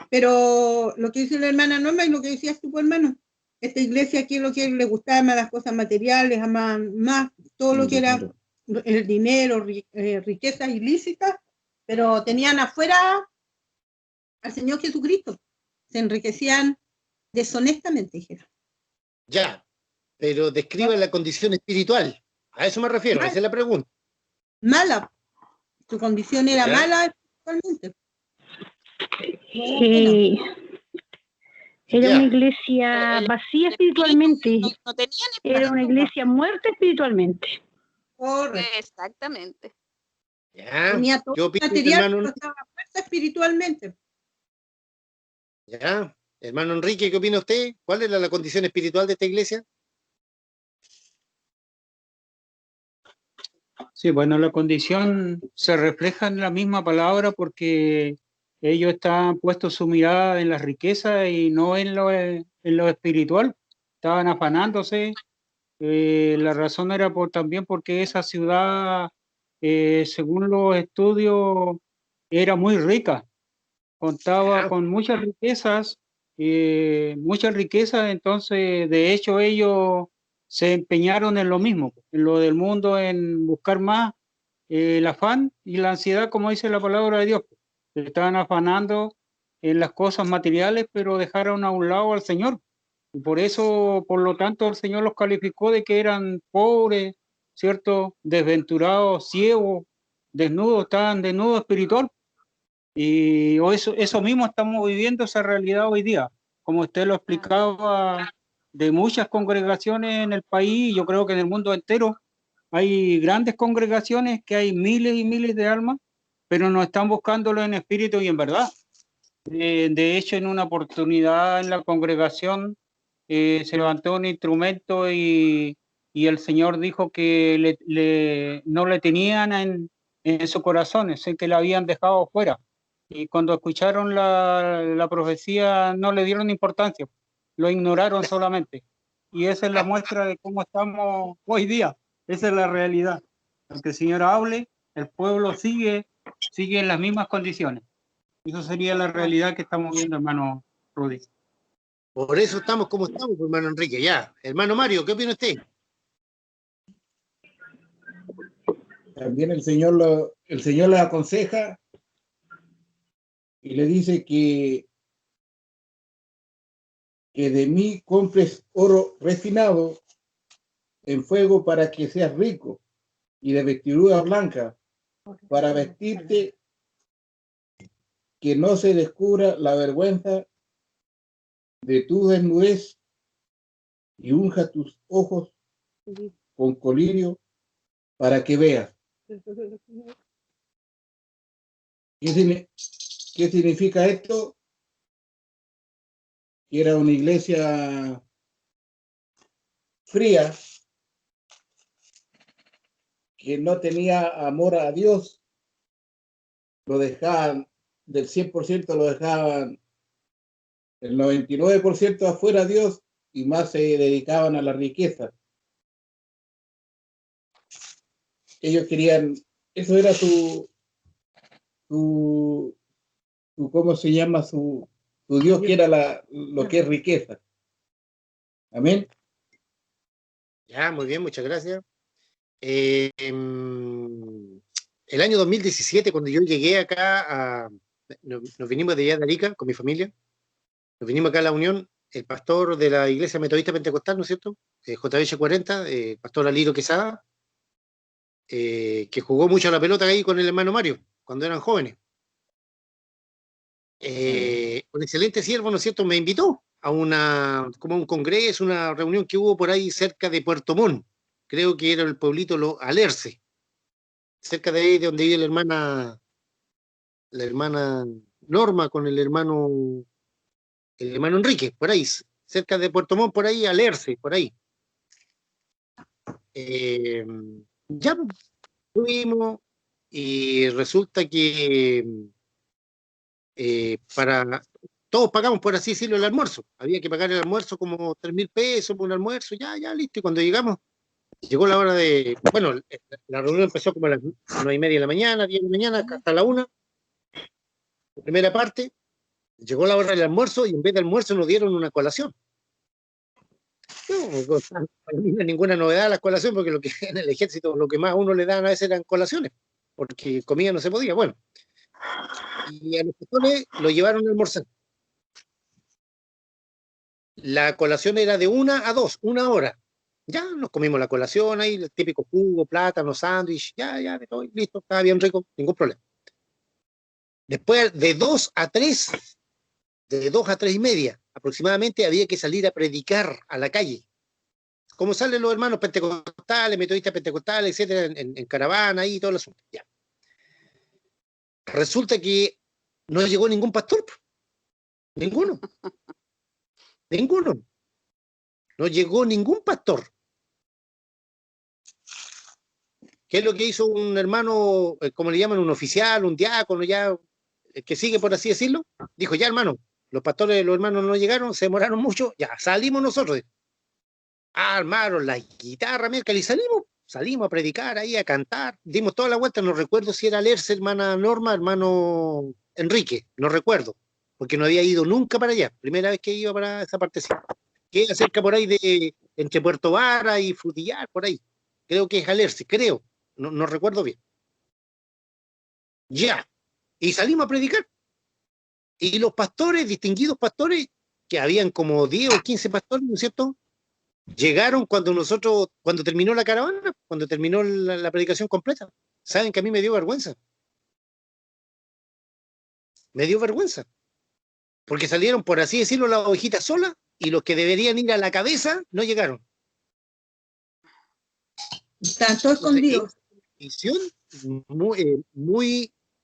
pero lo que dice la hermana Norma y lo que decías tú, pues, hermano, esta iglesia aquí lo que le gustaba más las cosas materiales, más todo lo que era el dinero, riquezas ilícitas, pero tenían afuera al Señor Jesucristo, se enriquecían deshonestamente, dijera. Ya, pero describa la condición espiritual. A eso me refiero, esa es la pregunta. Mala, su condición era ¿Ya? mala espiritualmente. Era Ya. una iglesia vacía espiritualmente, No tenían era una iglesia muerta espiritualmente. Correcto. Exactamente. Ya. Tenía todo ¿Qué opina el material, hermano? pero estaba muerta espiritualmente. Ya. Hermano Enrique, ¿qué opina usted? ¿Cuál era la condición espiritual de esta iglesia? Sí, bueno, la condición se refleja en la misma palabra porque ellos estaban puestos su mirada en las riquezas y no en lo espiritual. Estaban afanándose. La razón era también porque esa ciudad, según los estudios, era muy rica, contaba Ya. con muchas riquezas, entonces de hecho ellos se empeñaron en lo mismo, en lo del mundo, en buscar más, el afán y la ansiedad, como dice la palabra de Dios. Estaban afanando en las cosas materiales, pero dejaron a un lado al Señor. Y por eso, por lo tanto, el Señor los calificó de que eran pobres, ¿cierto? Desventurados, ciegos, desnudos, estaban desnudos espiritual. Y eso mismo estamos viviendo, esa realidad hoy día. Como usted lo explicaba, de muchas congregaciones en el país, yo creo que en el mundo entero, hay grandes congregaciones que hay miles y miles de almas, pero no están buscándolo en espíritu y en verdad. De hecho, en una oportunidad en la congregación se levantó un instrumento y el Señor dijo que no le tenían en su corazón, sé que la habían dejado fuera. Y cuando escucharon la profecía no le dieron importancia, lo ignoraron solamente. Y esa es la muestra de cómo estamos hoy día. Esa es la realidad. Aunque el Señor hable, el pueblo sigue en las mismas condiciones. Esa sería la realidad que estamos viendo, hermano Rudy. Por eso estamos como estamos, hermano Enrique. Ya. Hermano Mario, ¿qué opina usted? También el Señor le aconseja y le dice que de mí compres oro refinado en fuego para que seas rico, y de vestidura blanca para vestirte, que no se descubra la vergüenza de tu desnudez, y unja tus ojos con colirio para que veas. ¿Qué significa esto? Que era una iglesia fría, que no tenía amor a Dios, lo dejaban, del 100% lo dejaban el 99% afuera a Dios, y más se dedicaban a la riqueza. Ellos querían, eso era su ¿cómo se llama? Su Dios, que era lo que es riqueza. Amén. Ya, muy bien, muchas gracias. El año 2017, cuando yo llegué acá, nos vinimos de allá de Arica con mi familia, nos vinimos acá a la Unión, el pastor de la Iglesia Metodista Pentecostal, ¿no es cierto? JH 40, pastor Aliro Quesada, que jugó mucho a la pelota ahí con el hermano Mario, cuando eran jóvenes. Un excelente siervo, ¿no es cierto?, me invitó como a un congreso, una reunión que hubo por ahí cerca de Puerto Montt. Creo que era el pueblito Alerce, cerca de ahí de donde vive la hermana Norma con el hermano Enrique, por ahí, cerca de Puerto Montt, por ahí, Alerce, por ahí. Ya fuimos y resulta que todos pagamos, por así decirlo, el almuerzo. Había que pagar el almuerzo como 3.000 pesos por un almuerzo, ya, listo. Y cuando llegamos, llegó la hora bueno, la reunión empezó como a las 9:30 de la mañana, 10 de la mañana, hasta la 1, la primera parte. Llegó la hora del almuerzo y en vez de almuerzo nos dieron una colación. No, para mí no es ninguna novedad la colación, porque lo que en el ejército lo que más a uno le dan a veces eran colaciones, porque comida no se podía. Bueno, y a los pastores lo llevaron a almorzar. La colación era de 1 a 2, 1 hora. Ya nos comimos la colación ahí, el típico jugo, plátano, sándwich, ya, de todo, listo, estaba bien rico, ningún problema. Después de 2 a 3, de 2 a 3:30 aproximadamente, había que salir a predicar a la calle. Como salen los hermanos pentecostales, metodistas pentecostales, etcétera, en caravana y todo el asunto. Ya. Resulta que no llegó ningún pastor. Ninguno. No llegó ningún pastor. ¿Qué es lo que hizo un hermano, como le llaman, un oficial, un diácono, ya, que sigue, por así decirlo? Dijo, ya, hermano, los hermanos no llegaron, se demoraron mucho, ya, salimos nosotros. Armaron la guitarra, mierda, y salimos a predicar ahí, a cantar, dimos toda la vuelta, no recuerdo si era Alerce, hermana Norma, hermano Enrique, no recuerdo, porque no había ido nunca para allá, primera vez que iba para esa partecita. Queda cerca por ahí entre Puerto Vara y Frutillar, por ahí. Creo que es Alerce, creo, no recuerdo bien. Ya, y salimos a predicar. Y los pastores, distinguidos pastores, que habían como 10 o 15 pastores, ¿no es cierto?, llegaron cuando terminó la caravana, cuando terminó la predicación completa. ¿Saben que a mí me dio vergüenza? Me dio vergüenza. Porque salieron, por así decirlo, las ovejitas solas, y los que deberían ir a la cabeza no llegaron. Están todos escondidos.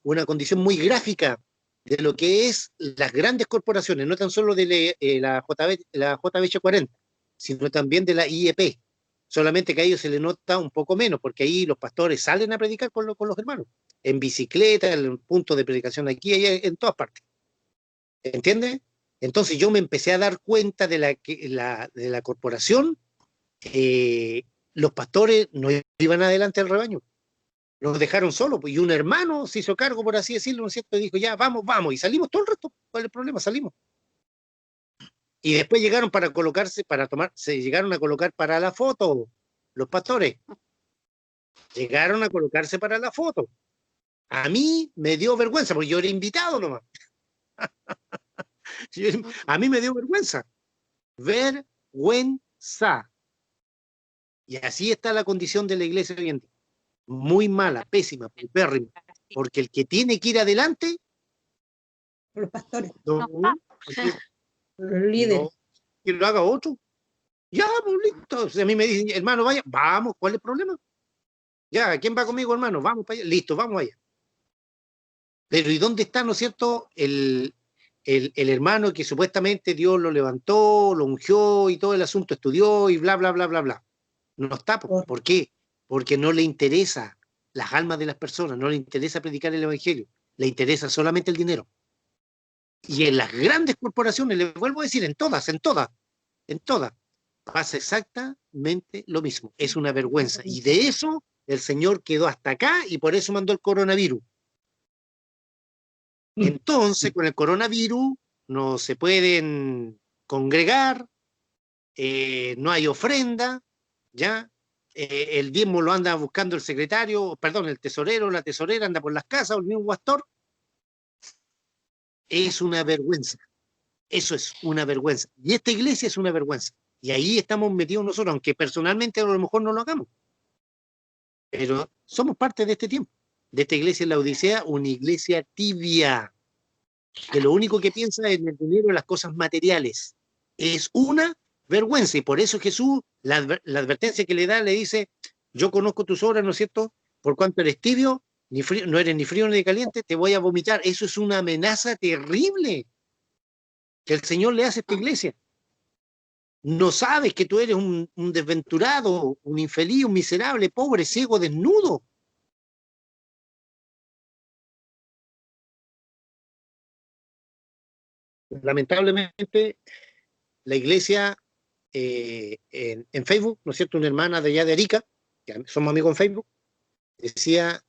Una condición muy gráfica de lo que es las grandes corporaciones, no tan solo de la JBH 40, sino también de la IEP. Solamente que a ellos se les nota un poco menos, porque ahí los pastores salen a predicar con los hermanos, en bicicleta, en el punto de predicación aquí, allá, en todas partes. ¿Entiendes? Entonces yo me empecé a dar cuenta de la corporación. Los pastores no iban adelante al rebaño, nos dejaron solos, pues, y un hermano se hizo cargo, por así decirlo, ¿no es cierto? Y dijo, ya, vamos, y salimos todo el resto. ¿Cuál es el problema? Salimos. Y después llegaron se llegaron a colocar para la foto, los pastores. Llegaron a colocarse para la foto. A mí me dio vergüenza, porque yo era invitado nomás. A mí me dio vergüenza. Vergüenza. Y así está la condición de la iglesia hoy en día. Muy mala, pésima, pérrima. Porque el que tiene que ir adelante, Los pastores, no, los líderes. no, que lo haga otro. Ya, pues listo. O sea, a mí me dicen, hermano, vaya, vamos, ¿cuál es el problema? Ya, ¿quién va conmigo, hermano? Vamos para allá. Listo, vamos allá. Pero ¿y dónde está, no es cierto, el hermano que supuestamente Dios lo levantó, lo ungió y todo el asunto, estudió y bla, bla, bla, bla, bla? No está. ¿Por qué? Porque no le interesa las almas de las personas, no le interesa predicar el evangelio, le interesa solamente el dinero. Y en las grandes corporaciones, les vuelvo a decir, en todas, pasa exactamente lo mismo. Es una vergüenza. Y de eso el Señor quedó hasta acá y por eso mandó el coronavirus. Entonces, con el coronavirus no se pueden congregar, no hay ofrenda, ¿ya? El diezmo lo anda buscando el secretario, perdón, el tesorero, la tesorera anda por las casas, o el mismo pastor. Es una vergüenza. Eso es una vergüenza. Y esta iglesia es una vergüenza. Y ahí estamos metidos nosotros, aunque personalmente a lo mejor no lo hagamos. Pero somos parte de este tiempo, de esta iglesia en la Odisea, una iglesia tibia, que lo único que piensa es en el dinero y las cosas materiales. es una vergüenza. Y por eso Jesús, la advertencia que le da, le dice, yo conozco tus obras, ¿no es cierto? Por cuanto eres tibio, ni frío, no eres ni frío ni caliente, te voy a vomitar. Eso es una amenaza terrible que el Señor le hace a esta iglesia. No sabes que tú eres un desventurado, un infeliz, un miserable, pobre, ciego, desnudo. Lamentablemente, la iglesia en Facebook, ¿no es cierto? Una hermana de allá de Arica, que somos amigos en Facebook, decía,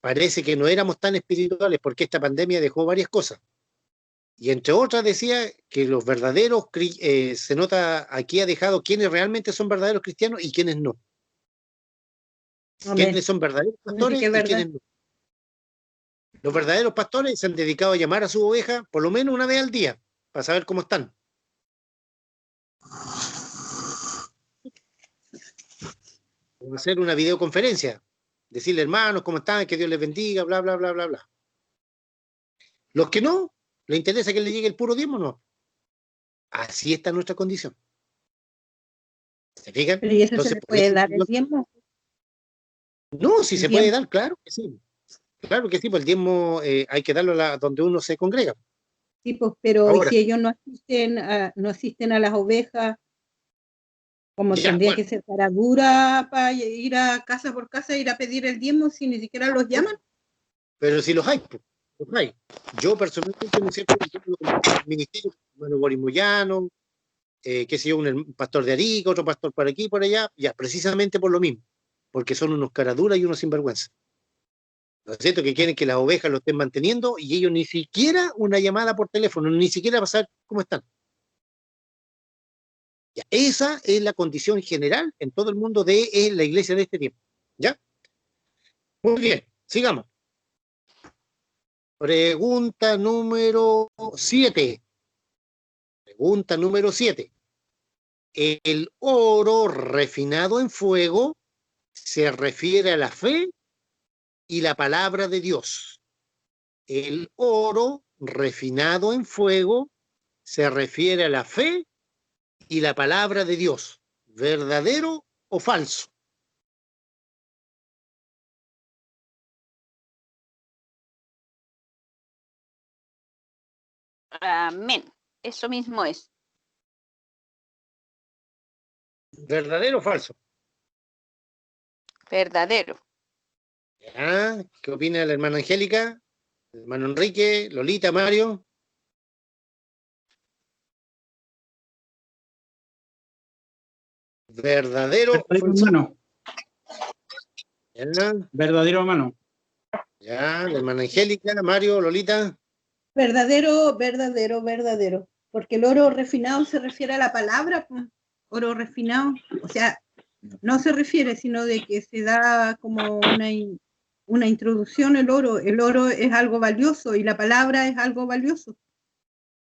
parece que no éramos tan espirituales porque esta pandemia dejó varias cosas. Y entre otras decía que los verdaderos, se nota aquí ha dejado quiénes realmente son verdaderos cristianos y quiénes no. Amén. Quiénes son verdaderos pastores y quiénes no. Los verdaderos pastores se han dedicado a llamar a su oveja por lo menos una vez al día para saber cómo están. O hacer una videoconferencia, decirle hermanos cómo están, que Dios les bendiga, bla, bla, bla, bla, bla. Los que no, les interesa que les llegue el puro diezmo, no. Así está nuestra condición. ¿Se fijan? Pero ¿y eso entonces, se le puede dar el diezmo? No, si ¿El se diezmo? puede dar, claro que sí. Claro que sí, pues el diezmo hay que darlo donde uno se congrega. Sí, pues, pero Ahora, si ellos no asisten a las ovejas, como ya, tendría bueno, que ser cara dura para ir a casa por casa, ir a pedir el diezmo si ni siquiera los llaman. pero si los hay, pues, los hay. Yo personalmente, ¿no es cierto?, el ministerio, hermano Boris Moyano, qué sé yo, un pastor de Arica, otro pastor por aquí, por allá, ya, precisamente por lo mismo, porque son unos caraduras y unos sinvergüenza. ¿No es cierto? Que quieren que las ovejas lo estén manteniendo y ellos ni siquiera una llamada por teléfono, ni siquiera para saber cómo están. Ya, esa es la condición general en todo el mundo de la iglesia de este tiempo. ¿Ya? Muy bien, sigamos. Pregunta número 7. Pregunta número 7. ¿El oro refinado en fuego se refiere a la fe y la palabra de Dios? El oro refinado en fuego se refiere a la fe y la palabra de Dios. ¿Verdadero o falso? Amén. Eso mismo es. ¿Verdadero o falso? Verdadero. ¿Ya? ¿Qué opina la hermana Angélica? El hermano Enrique, Lolita, Mario. ¿Verdadero o falso? Hermano. ¿Ya? Verdadero hermano. ¿Ya? La hermana Angélica, Mario, Lolita. Verdadero, verdadero, verdadero. Porque el oro refinado se refiere a la palabra, pues. Oro refinado, o sea, no se refiere, sino de que se da como una introducción el oro. El oro es algo valioso y la palabra es algo valioso.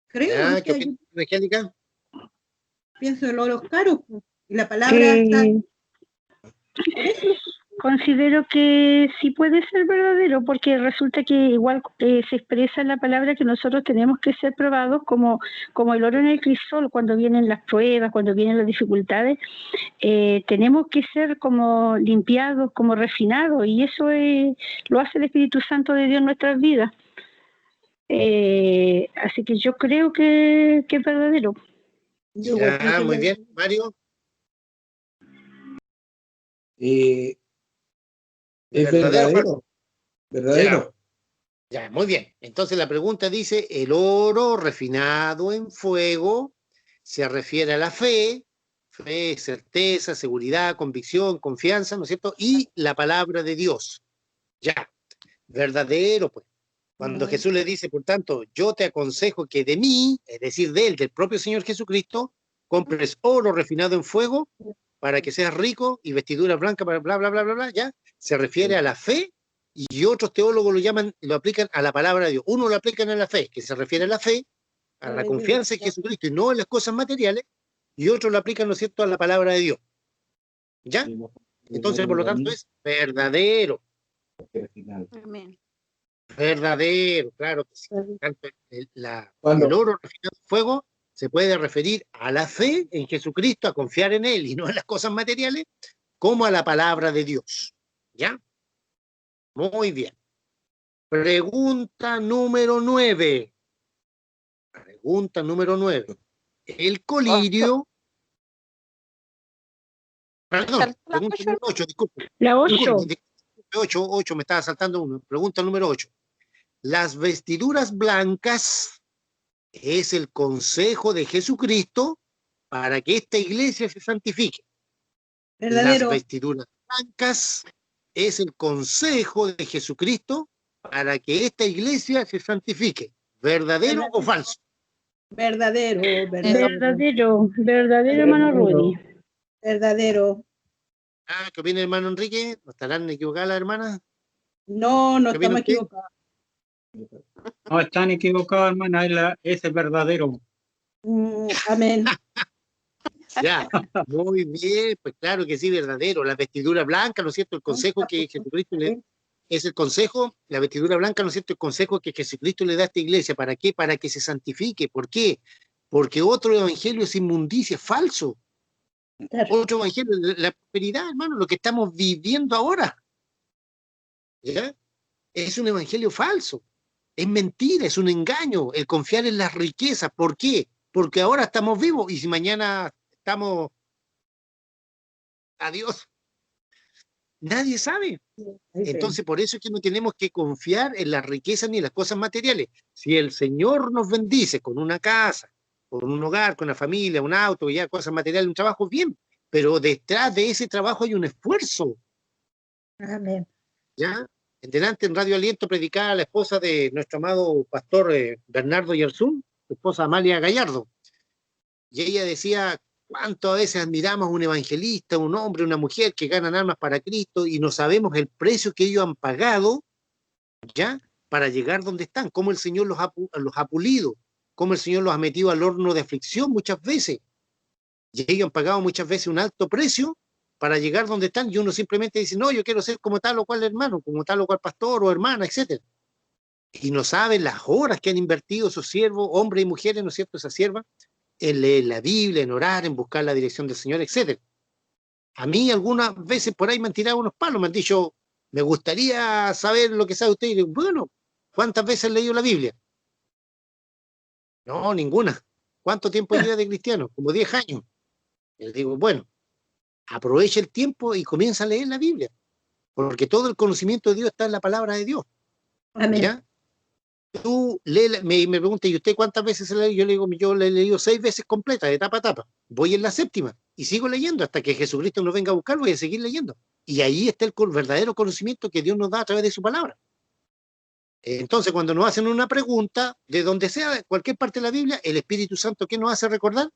Creo, ¿Ya? o ¿Qué sea, opina yo la hermana Angélica? pienso el oro es caro, pues, y la palabra está... Por eso, Considero que sí puede ser verdadero, porque resulta que igual se expresa en la palabra que nosotros tenemos que ser probados como el oro en el crisol, cuando vienen las pruebas, cuando vienen las dificultades, tenemos que ser como limpiados, como refinados, y eso lo hace el Espíritu Santo de Dios en nuestras vidas. Así que yo creo que es verdadero. yo igual creo Ya, que muy bien. Mario. Es ¿Verdadero o falso? verdadero. Ya, muy bien. Entonces la pregunta dice, el oro refinado en fuego se refiere a la fe, certeza, seguridad, convicción, confianza, ¿no es cierto? Y la palabra de Dios. Ya, verdadero, pues. Cuando Jesús le dice, por tanto, yo te aconsejo que de mí, es decir, de él, del propio Señor Jesucristo, compres oro refinado en fuego para que seas rico y vestiduras blancas para bla, bla, bla, bla, bla, ya. Se refiere a la fe y otros teólogos lo aplican a la palabra de Dios. Uno lo aplican a la fe, que se refiere a la fe, a la confianza en Jesucristo y no en las cosas materiales, y otros lo aplican, ¿no es cierto?, a la palabra de Dios. ¿Ya? Entonces, por lo tanto, es verdadero. Amén. Verdadero, claro que sí. Tanto el Cuando, oro refinado en fuego se puede referir a la fe en Jesucristo, a confiar en Él y no en las cosas materiales, como a la palabra de Dios. ¿Ya? Muy bien. Pregunta número 9. Pregunta número 9. El colirio... Perdón, pregunta número 8, disculpe. La 8. 8, me estaba saltando uno. Pregunta número 8. Las vestiduras blancas es el consejo de Jesucristo para que esta iglesia se santifique. Verdadero. Las vestiduras blancas es el consejo de Jesucristo para que esta iglesia se santifique. ¿Verdadero o falso? Verdadero, Verdadero, hermano Rudy. verdadero. ¿Qué opina el hermano Enrique? ¿No estarán equivocadas las hermanas? No, no ¿Qué opina estamos usted? equivocados. No están equivocados, hermana, ese es verdadero. Amén. Ya, muy bien, pues claro que sí, verdadero. La vestidura blanca, ¿no es cierto? El consejo que Jesucristo le es el consejo, la vestidura blanca, ¿no es cierto? El consejo que Jesucristo le da a esta iglesia. ¿Para qué? Para que se santifique. ¿Por qué? Porque otro evangelio es inmundicia, es falso. Otro evangelio, la prosperidad, hermano, lo que estamos viviendo ahora. ¿Ya? Es un evangelio falso. Es mentira, es un engaño el confiar en las riquezas. ¿Por qué? Porque ahora estamos vivos y si mañana estamos... Adiós. Nadie sabe. Entonces, por eso es que no tenemos que confiar en las riquezas ni en las cosas materiales. Si el Señor nos bendice con una casa, con un hogar, con una familia, un auto, ya cosas materiales, un trabajo, bien, pero detrás de ese trabajo hay un esfuerzo. Amén. ¿Ya? Delante en Radio Aliento predicaba la esposa de nuestro amado pastor Bernardo Yerzún, su esposa Amalia Gallardo. Y ella decía, cuánto a veces admiramos a un evangelista, un hombre, una mujer que ganan almas para Cristo y no sabemos el precio que ellos han pagado, ¿ya? Para llegar donde están, cómo el Señor los ha pulido, cómo el Señor los ha metido al horno de aflicción muchas veces. Y ellos han pagado muchas veces un alto precio para llegar donde están, y uno simplemente dice, no, yo quiero ser como tal o cual hermano, como tal o cual pastor o hermana, etc. Y no saben las horas que han invertido esos siervos, hombres y mujeres, ¿no es cierto?, esas siervas, en leer la Biblia, en orar, en buscar la dirección del Señor, etc. A mí algunas veces por ahí me han tirado unos palos, me han dicho, me gustaría saber lo que sabe usted. Y digo, bueno, ¿cuántas veces han leído la Biblia? No, ninguna. ¿Cuánto tiempo lleva de cristiano? Como 10 años. Y le digo, bueno, aprovecha el tiempo y comienza a leer la Biblia, porque todo el conocimiento de Dios está en la palabra de Dios. Amén. ¿Ya? Tú me preguntas, ¿y usted cuántas veces se lee? Yo le digo, yo le he leído 6 veces completa, de tapa a tapa. Voy en la 7ª y sigo leyendo hasta que Jesucristo nos venga a buscar, voy a seguir leyendo. Y ahí está el verdadero conocimiento que Dios nos da a través de su palabra. Entonces, cuando nos hacen una pregunta, de donde sea, de cualquier parte de la Biblia, el Espíritu Santo, ¿qué nos hace recordar?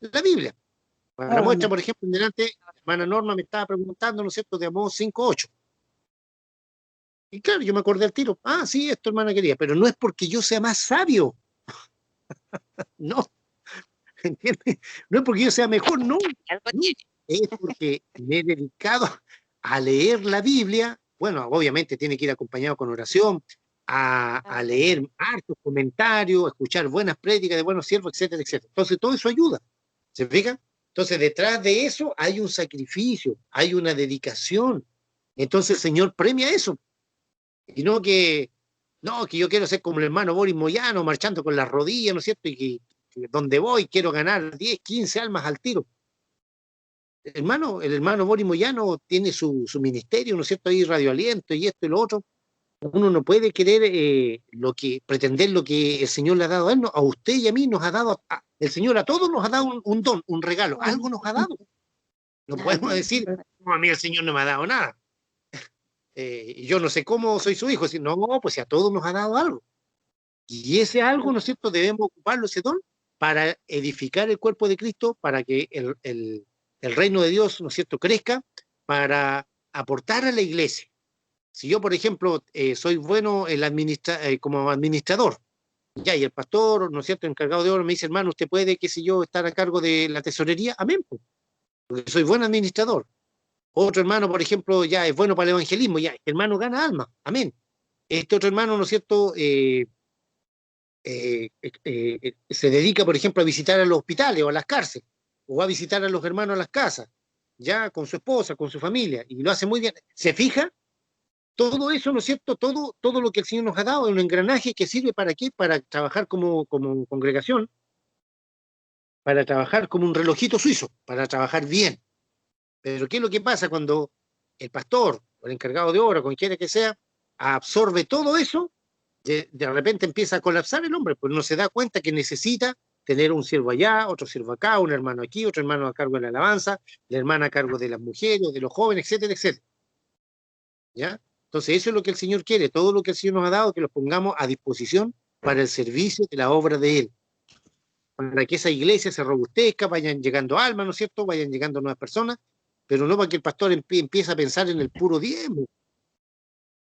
La Biblia. Para muestra, por ejemplo, delante, la hermana Norma me estaba preguntando, ¿no es cierto?, de Amós 5:8. Y claro, yo me acordé al tiro. Ah, sí, esto hermana quería, pero no es porque yo sea más sabio. No, ¿entiendes? No es porque yo sea mejor, no. Es porque me he dedicado a leer la Biblia. Bueno, obviamente tiene que ir acompañado con oración, a leer hartos comentarios, a escuchar buenas prédicas de buenos siervos, etcétera, etcétera. Entonces, todo eso ayuda. ¿Se fijan? Entonces, detrás de eso hay un sacrificio, hay una dedicación. Entonces, el Señor premia eso. Y no que yo quiero ser como el hermano Boris Moyano, marchando con las rodillas, ¿no es cierto? Y que donde voy quiero ganar 10, 15 almas al tiro. El hermano Boris Moyano tiene su ministerio, ¿no es cierto? Ahí Radio Aliento y esto y lo otro. Uno no puede querer pretender lo que el Señor le ha dado a él, no, a usted y a mí nos ha dado, el Señor a todos nos ha dado un don, un regalo, algo nos ha dado. No podemos decir, no, a mí el Señor no me ha dado nada. Yo no sé cómo soy su hijo. No, pues si a todos nos ha dado algo. Y ese algo, ¿no es cierto?, debemos ocuparlo, ese don, para edificar el cuerpo de Cristo, para que el reino de Dios, ¿no es cierto?, crezca, para aportar a la iglesia. Si yo, por ejemplo, soy bueno como administrador, ya, y el pastor, ¿no es cierto?, encargado de obra, me dice, hermano, usted puede, qué sé yo, estar a cargo de la tesorería, amén, pues, porque soy buen administrador. Otro hermano, por ejemplo, ya es bueno para el evangelismo, ya, el hermano gana alma, amén. Este otro hermano, ¿no es cierto?, se dedica, por ejemplo, a visitar a los hospitales o a las cárceles, o va a visitar a los hermanos a las casas, ya con su esposa, con su familia, y lo hace muy bien. ¿Se fija? Todo eso, ¿no es cierto? Todo lo que el Señor nos ha dado es un engranaje que sirve ¿para qué? Para trabajar como congregación, para trabajar como un relojito suizo, para trabajar bien. Pero ¿qué es lo que pasa cuando el pastor, o el encargado de obra, cualquiera que sea, absorbe todo eso? De repente empieza a colapsar el hombre, pues no se da cuenta que necesita tener un siervo allá, otro siervo acá, un hermano aquí, otro hermano a cargo de la alabanza, la hermana a cargo de las mujeres, de los jóvenes, etcétera, etcétera. ¿Ya? Entonces eso es lo que el Señor quiere, todo lo que el Señor nos ha dado, que los pongamos a disposición para el servicio de la obra de Él, para que esa iglesia se robustezca, vayan llegando almas, ¿no es cierto?, vayan llegando nuevas personas, pero no para que el pastor empiece a pensar en el puro diezmo,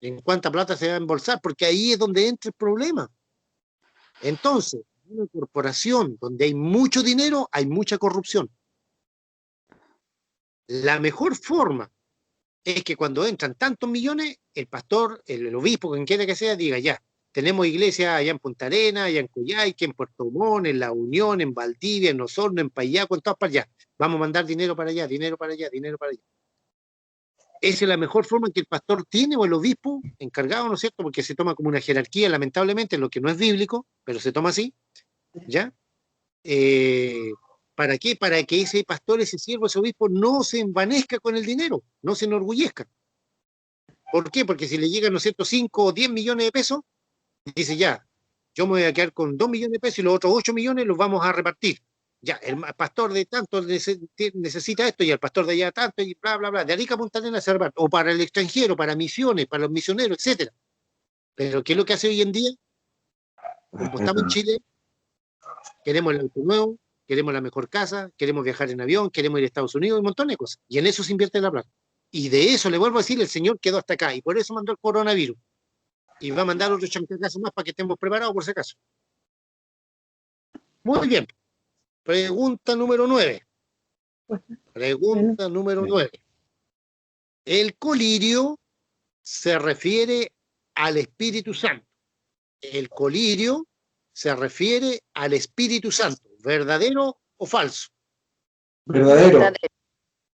en cuánta plata se va a embolsar, porque ahí es donde entra el problema. Entonces, en una corporación donde hay mucho dinero, hay mucha corrupción. La mejor forma es que cuando entran tantos millones, el pastor, el obispo, quien quiera que sea, diga ya, tenemos iglesia allá en Punta Arenas, allá en Coyhaique, en Puerto Montt, en La Unión, en Valdivia, en Osorno, en Payaco, en todas para allá. Vamos a mandar dinero para allá, dinero para allá, dinero para allá. Esa es la mejor forma que el pastor tiene, o el obispo encargado, ¿no es cierto? Porque se toma como una jerarquía, lamentablemente, lo que no es bíblico, pero se toma así, ¿ya? ¿Para qué? Para que ese pastor, ese siervo, ese obispo no se envanezca con el dinero, no se enorgullezca. ¿Por qué? Porque si le llegan, ¿no es cierto?, 5 o 10 millones de pesos, dice ya, yo me voy a quedar con 2 millones de pesos y los otros 8 millones los vamos a repartir. Ya, el pastor de tanto necesita esto y el pastor de allá tanto y bla, bla, bla. De Arica a Punta Arenas se reparte. O para el extranjero, para misiones, para los misioneros, etcétera. Pero ¿qué es lo que hace hoy en día? Como estamos en Chile, queremos el auto nuevo, queremos la mejor casa, queremos viajar en avión, queremos ir a Estados Unidos, un montón de cosas. Y en eso se invierte la plata. Y de eso, le vuelvo a decir, el Señor quedó hasta acá. Y por eso mandó el coronavirus. Y va a mandar otros chancacazos más para que estemos preparados por si acaso. Muy bien. Pregunta número 9. Pregunta número 9. El colirio se refiere al Espíritu Santo. El colirio se refiere al Espíritu Santo. ¿Verdadero o falso? Verdadero.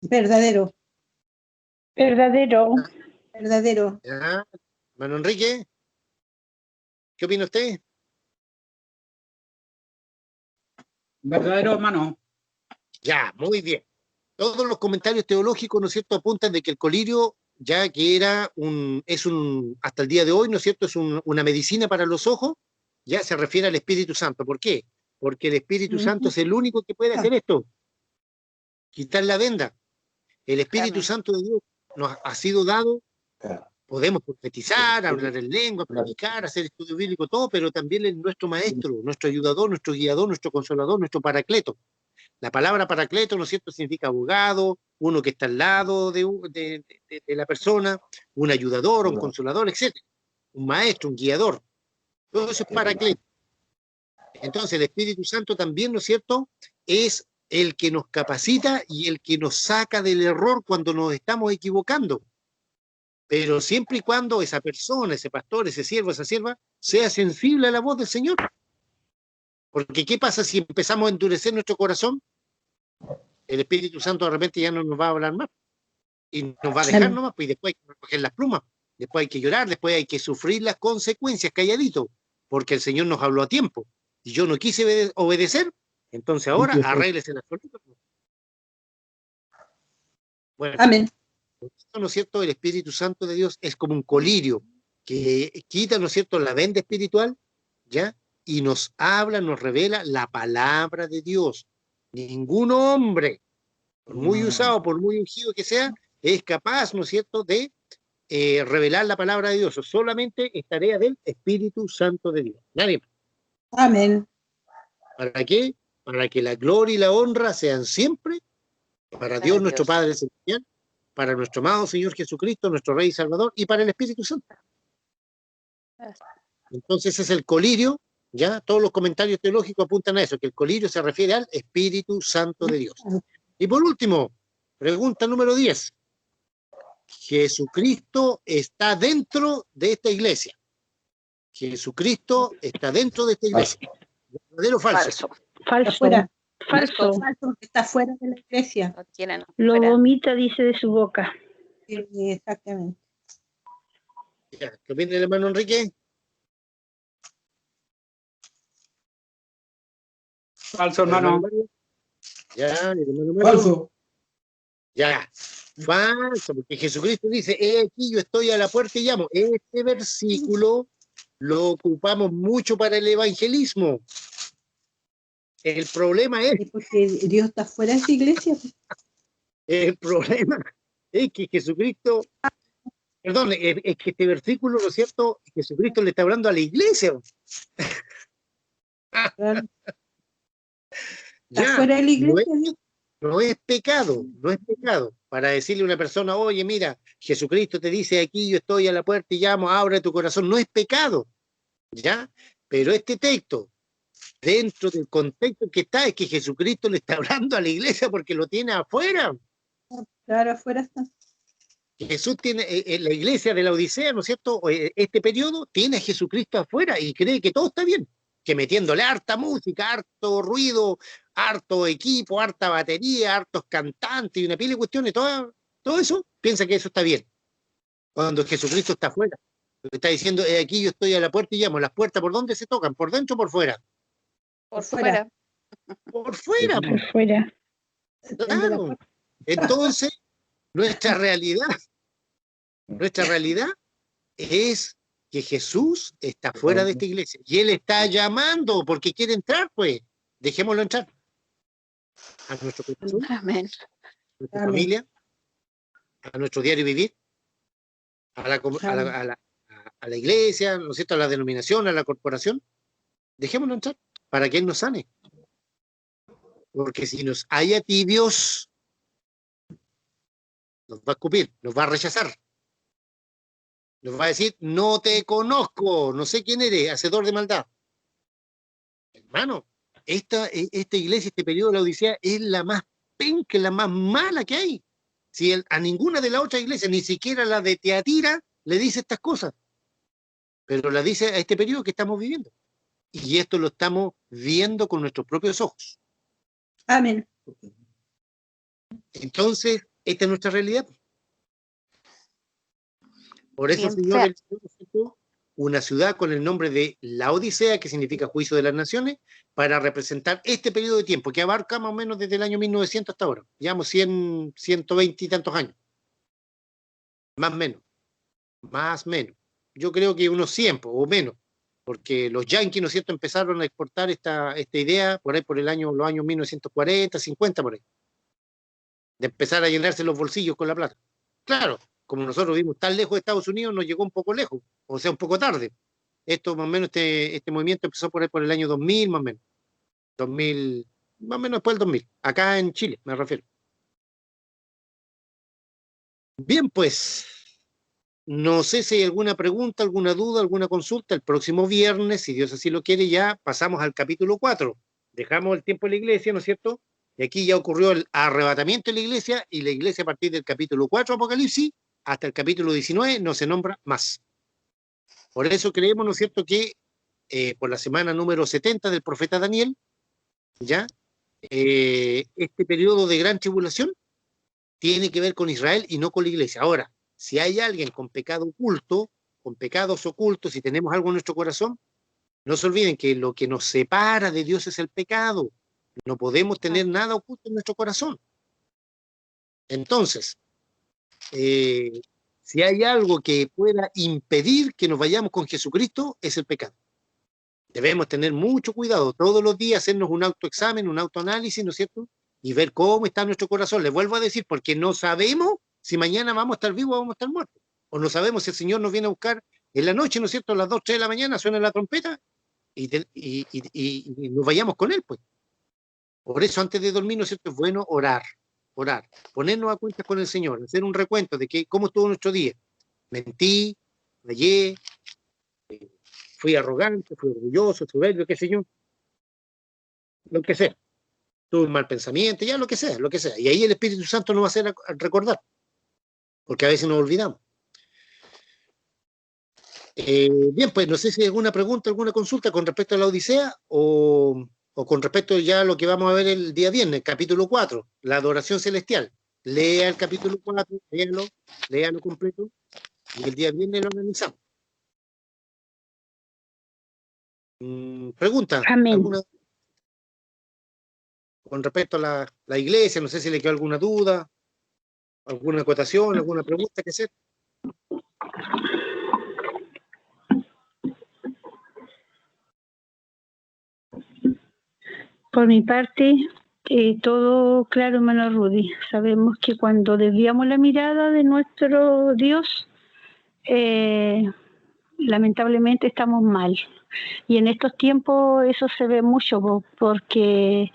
Verdadero. Verdadero. Verdadero. ¿Ya? Hermano Enrique, ¿qué opina usted? Verdadero, hermano. Ya, muy bien. Todos los comentarios teológicos, ¿no es cierto?, apuntan de que el colirio, ya que hasta el día de hoy, ¿no es cierto?, es una medicina para los ojos, ya se refiere al Espíritu Santo. ¿Por qué? Porque el Espíritu Santo es el único que puede hacer esto. Quitar la venda. El Espíritu Santo de Dios nos ha sido dado. Podemos profetizar, hablar en lengua, predicar, hacer estudio bíblico, todo, pero también es nuestro maestro, nuestro ayudador, nuestro guiador, nuestro consolador, nuestro paracleto. La palabra paracleto, ¿no es cierto?, significa abogado, uno que está al lado de la persona, un ayudador, un consolador, etc. Un maestro, un guiador. Todo eso es paracleto. Entonces el Espíritu Santo también, ¿no es cierto?, es el que nos capacita y el que nos saca del error cuando nos estamos equivocando. Pero siempre y cuando esa persona, ese pastor, ese siervo, esa sierva, sea sensible a la voz del Señor. Porque ¿qué pasa si empezamos a endurecer nuestro corazón? El Espíritu Santo de repente ya no nos va a hablar más. Y nos va a dejar nomás, pues, y después hay que recoger las plumas. Después hay que llorar, después hay que sufrir las consecuencias calladito. Porque el Señor nos habló a tiempo. Y yo no quise obedecer, entonces ahora arréglese la solita. Bueno. Amén. ¿No es cierto? El Espíritu Santo de Dios es como un colirio que quita, ¿no es cierto?, la venda espiritual, ¿ya? Y nos habla, nos revela la palabra de Dios. Ningún hombre, por muy usado, por muy ungido que sea, es capaz, ¿no es cierto?, de revelar la palabra de Dios. Solamente es tarea del Espíritu Santo de Dios. Nadie más. Amén. ¿Para qué? Para que la gloria y la honra sean siempre para Dios nuestro Padre Celestial, para nuestro amado Señor Jesucristo, nuestro Rey y Salvador, y para el Espíritu Santo. Entonces ese es el colirio, ya todos los comentarios teológicos apuntan a eso, que el colirio se refiere al Espíritu Santo de Dios. Y por último, pregunta número 10. Jesucristo está dentro de esta iglesia. Jesucristo está dentro de esta iglesia. ¿Verdadero o falso? Falso. Afuera. Falso. Falso, está fuera de la iglesia. Lo tienen Lo afuera. vomita, dice, de su boca. Exactamente. Ya, ¿qué opina el hermano Enrique? Falso, hermano. Ya, el hermano Mario. Falso. Ya, falso, porque Jesucristo dice, he aquí yo estoy a la puerta y llamo. Este versículo lo ocupamos mucho para el evangelismo. El problema es, Y porque Dios está fuera de esa iglesia. el problema es que Jesucristo, perdón, es que este versículo, ¿no es cierto? Jesucristo le está hablando a la iglesia. Claro. Está Ya, fuera de la no iglesia, es, Dios. no es pecado, no es pecado. Para decirle a una persona, oye, mira, Jesucristo te dice aquí, yo estoy a la puerta y llamo, abre tu corazón, no es pecado, ¿ya? Pero este texto, dentro del contexto que está, es que Jesucristo le está hablando a la iglesia porque lo tiene afuera. Claro, afuera está. Jesús tiene, la iglesia de la Odisea, ¿no es cierto? Este periodo tiene a Jesucristo afuera y cree que todo está bien, que metiéndole harta música, harto ruido, harto equipo, harta batería, hartos cantantes y una pila de cuestiones, todo eso, piensa que eso está bien. Cuando Jesucristo está afuera, lo que está diciendo es aquí yo estoy a la puerta y llamo. ¿Las puertas por dónde se tocan? ¿Por dentro o por fuera? Por fuera. Por fuera, Por fuera. claro. Entonces, nuestra realidad es que Jesús está fuera de esta iglesia y Él está llamando porque quiere entrar, pues, dejémoslo entrar a nuestro corazón, Amén. a nuestra Amén. familia, a nuestro diario vivir, a la iglesia, ¿no es cierto?, a la denominación, a la corporación, dejémoslo entrar para que Él nos sane. Porque si nos haya tibios, nos va a escupir, nos va a rechazar. Nos va a decir, no te conozco, no sé quién eres, hacedor de maldad. Hermano, esta iglesia, este periodo de la Odisea, es la más penca, la más mala que hay. Si a ninguna de las otras iglesias, ni siquiera la de Teatira, le dice estas cosas. Pero la dice a este periodo que estamos viviendo. Y esto lo estamos viendo con nuestros propios ojos. Amén. Entonces, esta es nuestra realidad. Por eso, Bien Señor, fea. el Señor puso una ciudad con el nombre de la Odisea, que significa juicio de las naciones, para representar este periodo de tiempo, que abarca más o menos desde el año 1900 hasta ahora. Llevamos 100, 120 y tantos años. Más o menos. Más o menos. Yo creo que unos 100 o menos, porque los yanquis, ¿no es cierto?, empezaron a exportar esta idea por ahí por los años 1940, 50 por ahí, de empezar a llenarse los bolsillos con la plata. Claro, como nosotros vivimos tan lejos de Estados Unidos, nos llegó un poco lejos, o sea, un poco tarde. Esto más o menos, este movimiento empezó por ahí por el año 2000, más o menos. 2000, más o menos después del 2000. Acá en Chile, me refiero. Bien, pues, no sé si hay alguna pregunta, alguna duda, alguna consulta. El próximo viernes, si Dios así lo quiere, ya pasamos al capítulo 4. Dejamos el tiempo en la iglesia, ¿no es cierto? Y aquí ya ocurrió el arrebatamiento de la iglesia, y la iglesia a partir del capítulo 4 Apocalipsis hasta el capítulo 19 no se nombra más. Por eso creemos, ¿no es cierto?, que por la semana número 70 del profeta Daniel, ya, este periodo de gran tribulación tiene que ver con Israel y no con la iglesia. Ahora, si hay alguien con pecado oculto, con pecados ocultos, si tenemos algo en nuestro corazón, no se olviden que lo que nos separa de Dios es el pecado. No podemos tener nada oculto en nuestro corazón. Entonces, si hay algo que pueda impedir que nos vayamos con Jesucristo, es el pecado. Debemos tener mucho cuidado todos los días, hacernos un autoexamen, un autoanálisis, ¿no es cierto?, y ver cómo está nuestro corazón. Les vuelvo a decir, porque no sabemos si mañana vamos a estar vivos o vamos a estar muertos. O no sabemos si el Señor nos viene a buscar en la noche, ¿no es cierto?, a las 2, 3 de la mañana suena la trompeta y nos vayamos con Él, pues. Por eso, antes de dormir, ¿no es cierto?, es bueno orar, ponernos a cuentas con el Señor, hacer un recuento de cómo estuvo nuestro día. Mentí, fallé, fui arrogante, fui orgulloso, soberbio, qué sé yo, lo que sea. Tuve un mal pensamiento, ya lo que sea. Y ahí el Espíritu Santo nos va a hacer recordar, porque a veces nos olvidamos. Bien, pues no sé si hay alguna pregunta, alguna consulta con respecto a la Odisea o con respecto ya a lo que vamos a ver el día viernes, capítulo 4, la adoración celestial. Lea el capítulo 4, léalo completo y el día viernes lo analizamos. Pregunta, Amén. ¿alguna con respecto a la iglesia? No sé si le quedó alguna duda, alguna acotación, alguna pregunta que hacer. Por mi parte, todo claro, hermano Rudy. Sabemos que cuando desviamos la mirada de nuestro Dios, lamentablemente estamos mal. Y en estos tiempos eso se ve mucho, porque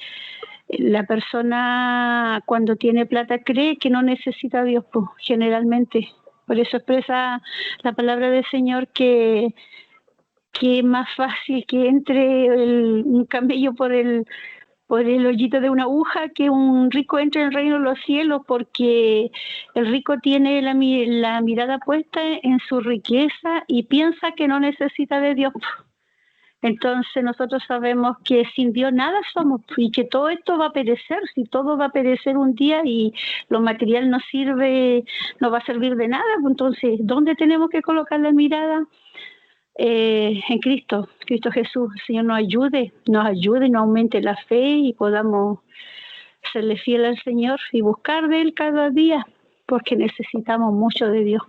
la persona cuando tiene plata cree que no necesita a Dios, generalmente. Por eso expresa la palabra del Señor que es más fácil que entre un camello por el hoyito de una aguja que un rico entre en el reino de los cielos, porque el rico tiene la mirada puesta en su riqueza y piensa que no necesita de Dios. Entonces nosotros sabemos que sin Dios nada somos y que todo esto va a perecer, si todo va a perecer un día y lo material no sirve, no va a servir de nada. Entonces, ¿dónde tenemos que colocar la mirada? En Cristo Jesús. El Señor nos ayude, nos aumente la fe y podamos serle fiel al Señor y buscar de Él cada día, porque necesitamos mucho de Dios.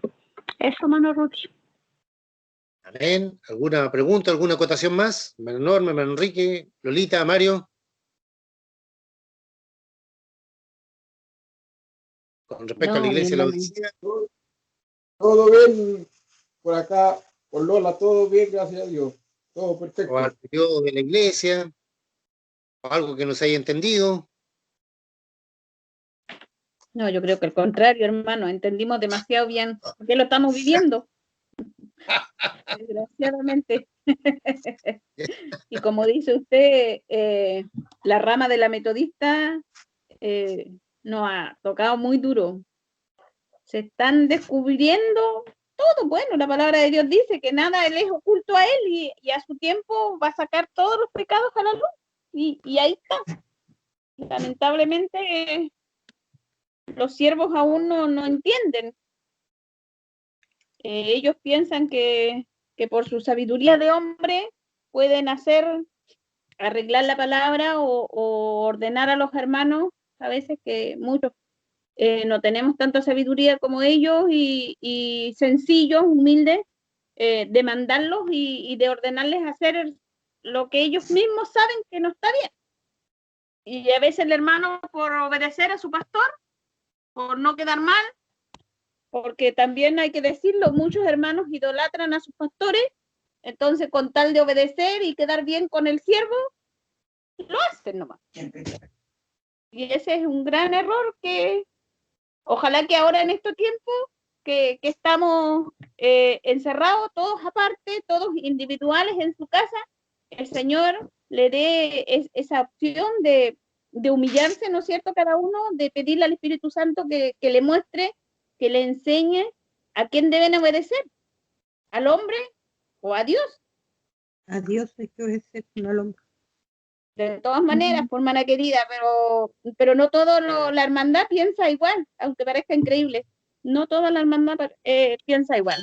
Eso, hermano Rudy. Amén. ¿Alguna pregunta, alguna acotación más? Hermano Norma, hermano Enrique, Lolita, Mario. Con respecto a la iglesia de la Odisea. Todo bien por acá, por Lola, todo bien, gracias a Dios. Todo perfecto. O al periodo de la iglesia, o algo que no se haya entendido. No, yo creo que al contrario, hermano, entendimos demasiado bien, porque lo estamos viviendo. Desgraciadamente. Y como dice usted, la rama de la metodista nos ha tocado muy duro. Se están descubriendo todo. Bueno, la palabra de Dios dice que nada le es oculto a él y a su tiempo va a sacar todos los pecados a la luz. Y ahí está. Lamentablemente los siervos aún no entienden. Ellos piensan que por su sabiduría de hombre pueden arreglar la palabra o ordenar a los hermanos, a veces que muchos no tenemos tanta sabiduría como ellos y sencillos, humildes, de mandarlos y de ordenarles hacer lo que ellos mismos saben que no está bien. Y a veces el hermano, por obedecer a su pastor, por no quedar mal, porque también hay que decirlo, muchos hermanos idolatran a sus pastores, entonces con tal de obedecer y quedar bien con el siervo, lo hacen nomás. Y ese es un gran error que ojalá que ahora en este tiempo que estamos encerrados, todos aparte, todos individuales en su casa, el Señor le dé esa opción de humillarse, ¿no es cierto?, cada uno, de pedirle al Espíritu Santo que le muestre, que le enseñe a quién deben obedecer, al hombre o a Dios. A Dios hay que obedecer, no al hombre. De todas maneras, por hermana querida, pero no toda la hermandad piensa igual, aunque parezca increíble. No toda la hermandad piensa igual.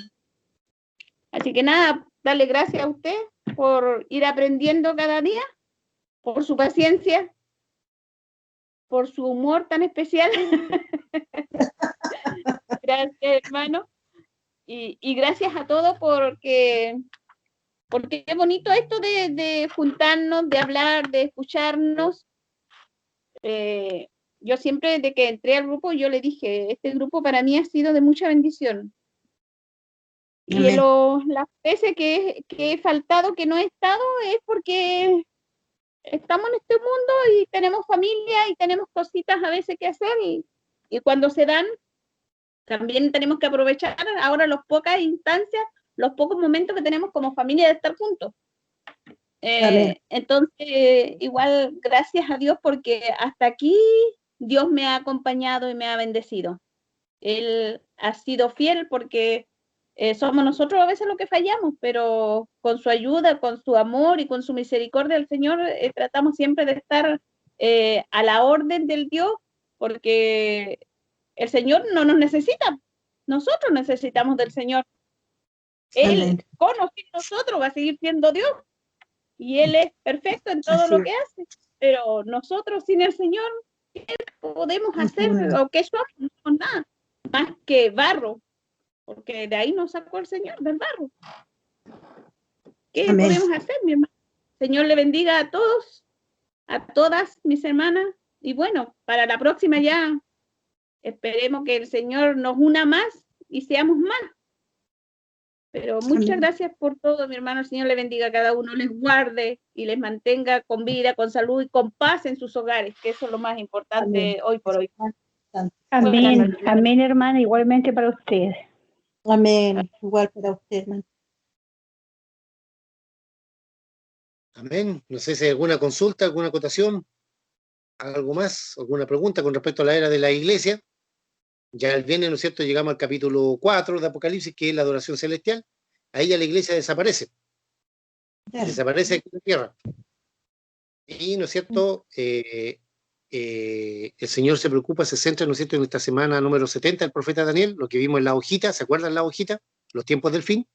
Así que nada, darle gracias a usted por ir aprendiendo cada día, por su paciencia, por su humor tan especial. Gracias, hermano. Y gracias a todos porque es bonito esto de juntarnos, de hablar, de escucharnos. Yo siempre, desde que entré al grupo, yo le dije, este grupo para mí ha sido de mucha bendición. Y las veces que he faltado, que no he estado, es porque estamos en este mundo y tenemos familia y tenemos cositas a veces que hacer y cuando se dan, también tenemos que aprovechar ahora las pocas instancias, los pocos momentos que tenemos como familia de estar juntos. Entonces, igual, gracias a Dios porque hasta aquí Dios me ha acompañado y me ha bendecido. Él ha sido fiel porque somos nosotros a veces los que fallamos, pero con su ayuda, con su amor y con su misericordia del Señor, tratamos siempre de estar a la orden del Dios, porque el Señor no nos necesita, nosotros necesitamos del Señor. Él, con o sin nosotros, va a seguir siendo Dios, y Él es perfecto en todo lo que hace, pero nosotros sin el Señor, ¿qué podemos hacer? ¿O qué somos? No somos nada, más que barro, porque de ahí nos sacó el Señor, del barro. ¿Qué podemos hacer, mi hermano? Señor le bendiga a todos, a todas mis hermanas, y bueno, para la próxima ya esperemos que el Señor nos una más y seamos más. Pero muchas gracias por todo, mi hermano. El Señor le bendiga a cada uno, les guarde y les mantenga con vida, con salud y con paz en sus hogares, que eso es lo más importante hoy por hoy. Amén, amén, hermana, igualmente para ustedes. Amén, igual para usted, hermano. Amén. No sé si hay alguna consulta, alguna acotación, algo más, alguna pregunta con respecto a la era de la iglesia. Ya el viernes, ¿no es cierto?, llegamos al capítulo 4 de Apocalipsis, que es la adoración celestial. Ahí ya la iglesia desaparece. Desaparece aquí en la tierra. Y, ¿no es cierto?, el Señor se preocupa, se centra, ¿no es cierto?, en esta semana número 70 del profeta Daniel, lo que vimos en la hojita, ¿se acuerdan la hojita? Los tiempos del fin.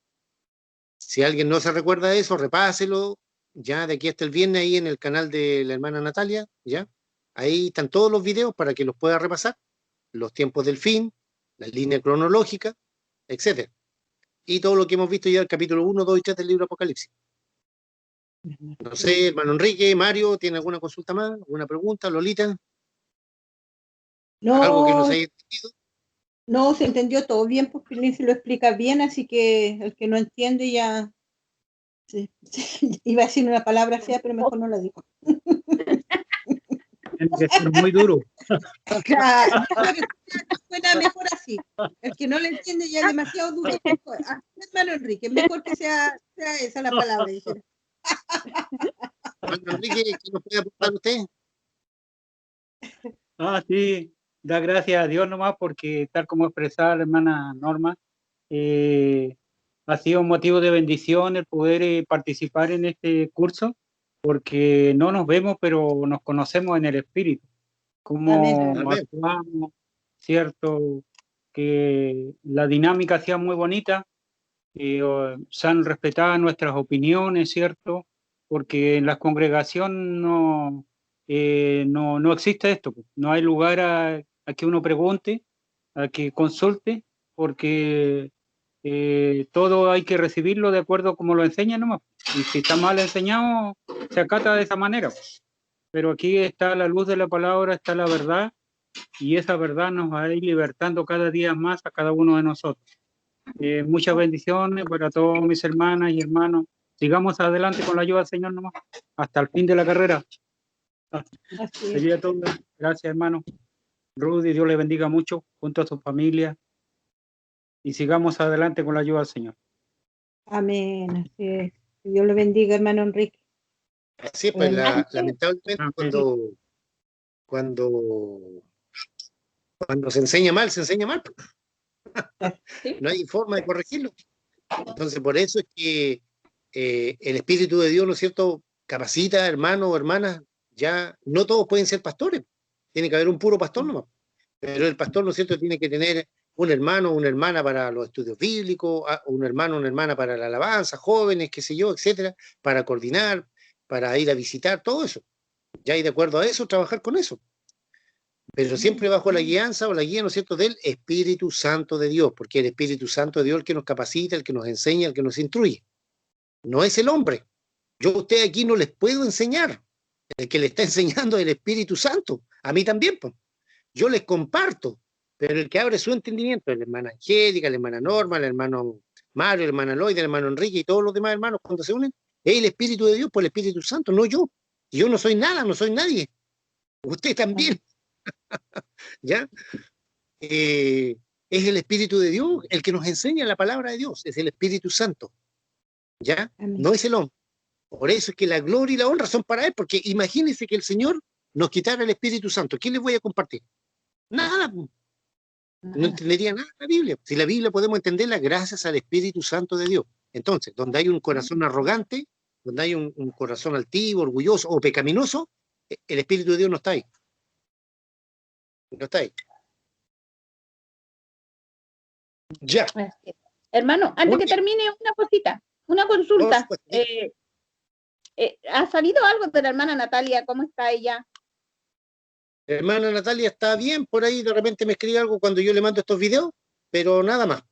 Si alguien no se recuerda de eso, repáselo, ya de aquí hasta el viernes ahí en el canal de la hermana Natalia, ya. Ahí están todos los videos para que los pueda repasar, los tiempos del fin, la línea cronológica, etc. Y todo lo que hemos visto ya el capítulo 1, 2 y 3 del libro Apocalipsis. No sé, hermano Enrique, Mario, ¿tiene alguna consulta más? ¿Alguna pregunta? Lolita. No, ¿Algo que no se haya entendido? No, se entendió todo bien, porque Lin se lo explica bien, así que el que no entiende ya... Sí. Iba a decir una palabra fea, pero mejor no la digo. Tiene que ser muy duro. Claro, suena mejor así. El que no le entiende ya es demasiado duro. Hermano Enrique, mejor que sea esa la palabra. Hermano Enrique, ¿qué nos puede aportar usted? Sí, da gracias a Dios nomás, porque tal como expresaba la hermana Norma, ha sido un motivo de bendición el poder participar en este curso, porque no nos vemos, pero nos conocemos en el espíritu, cómo actuamos, ¿cierto? Que la dinámica sea muy bonita, se han respetado nuestras opiniones, ¿cierto? Porque en la congregación no existe esto, no hay lugar a que uno pregunte, a que consulte, porque todo hay que recibirlo de acuerdo como lo enseñan nomás. Y si está mal enseñado, se acata de esa manera. Pero aquí está la luz de la palabra, está la verdad, y esa verdad nos va a ir libertando cada día más a cada uno de nosotros. Muchas bendiciones para todos mis hermanas y hermanos. Sigamos adelante con la ayuda del Señor nomás, hasta el fin de la carrera. Sería todo. Gracias, hermano. Rudy, Dios le bendiga mucho, junto a su familia. Y sigamos adelante con la ayuda del Señor. Amén, así es. Que Dios le bendiga, hermano Enrique. Así es, pues lamentablemente cuando se enseña mal, se enseña mal. No hay forma de corregirlo. Entonces, por eso es que el Espíritu de Dios, ¿no es cierto?, capacita, hermanos o hermanas. Ya no todos pueden ser pastores. Tiene que haber un puro pastor nomás. Pero el pastor, ¿no es cierto?, tiene que tener un hermano o una hermana para los estudios bíblicos, un hermano o una hermana para la alabanza, jóvenes, qué sé yo, etcétera, para coordinar, para ir a visitar, todo eso. Ya, y de acuerdo a eso, trabajar con eso. Pero siempre bajo la guianza o la guía, ¿no es cierto?, del Espíritu Santo de Dios, porque el Espíritu Santo de Dios es el que nos capacita, el que nos enseña, el que nos instruye. No es el hombre. Yo a ustedes aquí no les puedo enseñar. El que le está enseñando es el Espíritu Santo. A mí también, pues. Yo les comparto, pero el que abre su entendimiento es la hermana Angélica, la hermana Norma, el hermano Mario, la hermana Loida, el hermano Enrique y todos los demás hermanos cuando se unen, es el Espíritu de Dios por el Espíritu Santo, no yo. Y yo no soy nada, no soy nadie. Usted también. ¿Ya? Es el Espíritu de Dios el que nos enseña la palabra de Dios, es el Espíritu Santo. ¿Ya? No es el hombre. Por eso es que la gloria y la honra son para él, porque imagínense que el Señor nos quitara el Espíritu Santo. ¿Qué les voy a compartir? Nada. no entendería nada de la Biblia. Si la Biblia podemos entenderla gracias al Espíritu Santo de Dios. Entonces, donde hay un corazón arrogante, donde hay un corazón altivo, orgulloso o pecaminoso, el Espíritu de Dios no está ahí. No está ahí. Ya. Hermano, antes que termine, una cosita, una consulta. ¿Ha sabido algo de la hermana Natalia? ¿Cómo está ella? La hermana Natalia está bien, por ahí de repente me escribe algo cuando yo le mando estos videos, pero nada más.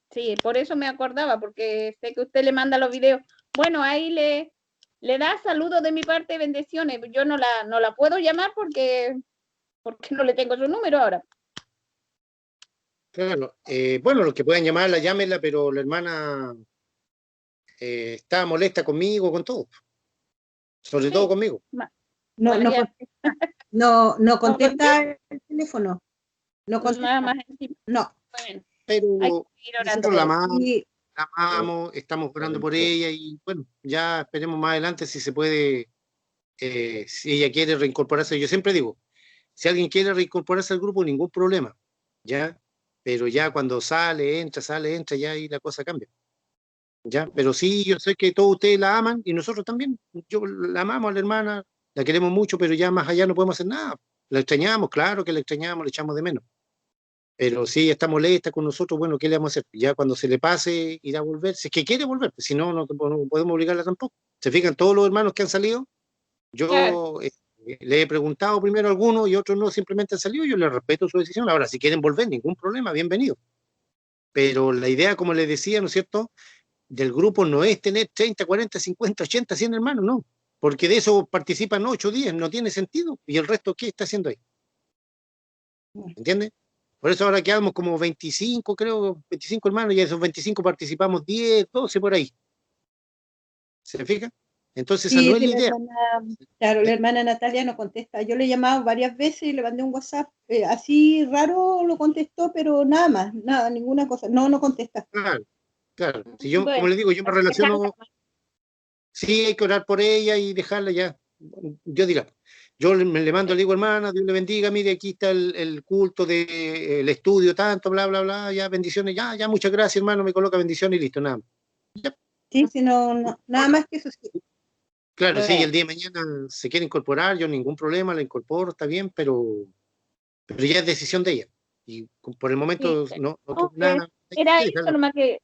Sí, por eso me acordaba, porque sé que usted le manda los videos. Bueno, ahí le da saludos de mi parte, bendiciones. Yo no la puedo llamar porque no le tengo su número ahora. Claro, bueno, los que puedan llamarla, llámenla, pero la hermana está molesta conmigo, con todo. Sobre todo conmigo. No contesta el teléfono. No contesta. Nada más encima. No. Bueno, pero nosotros la Y amamos, estamos orando por ella y bueno, ya esperemos más adelante si se puede, si ella quiere reincorporarse. Yo siempre digo, si alguien quiere reincorporarse al grupo, ningún problema, ¿ya? Pero ya cuando sale, entra, ya ahí la cosa cambia. ¿Ya? Pero sí, yo sé que todos ustedes la aman y nosotros también. Yo la amamos a la hermana, la queremos mucho, pero ya más allá no podemos hacer nada. La extrañamos, claro que la extrañamos, le echamos de menos. Pero si ella está molesta con nosotros, bueno, ¿qué le vamos a hacer? Ya cuando se le pase, irá a volver. Si es que quiere volver, si no, no podemos obligarla tampoco. Se fijan todos los hermanos que han salido. Yo le he preguntado primero a algunos y otros no, simplemente han salido. Yo les respeto su decisión. Ahora, si quieren volver, ningún problema, bienvenido. Pero la idea, como les decía, ¿no es cierto?, del grupo no es tener 30, 40, 50, 80, 100 hermanos, no. Porque de eso participan 8, 10, no tiene sentido. ¿Y el resto qué está haciendo ahí? ¿Entiendes? Por eso ahora quedamos como 25, creo, 25 hermanos, y de esos 25 participamos 10, 12 por ahí. ¿Se fija? Entonces esa no es la idea. Claro, la hermana Natalia no contesta. Yo le he llamado varias veces y le mandé un WhatsApp. Así raro lo contestó, pero nada más, nada, ninguna cosa. No contesta. Claro. Si yo, como le digo, yo me relaciono. Sí, hay que orar por ella y dejarla ya. Yo dirá. Yo le mando, le digo, hermana, Dios le bendiga, mire, aquí está el culto del estudio, tanto, bla, bla, bla, ya, bendiciones, ya, muchas gracias, hermano, me coloca bendiciones y listo, nada. Ya. Sí, no, nada más que eso. Sí. Claro, sí, el día de mañana se quiere incorporar, yo ningún problema, la incorporo, está bien, pero ya es decisión de ella. Y por el momento no nada. Era eso nomás que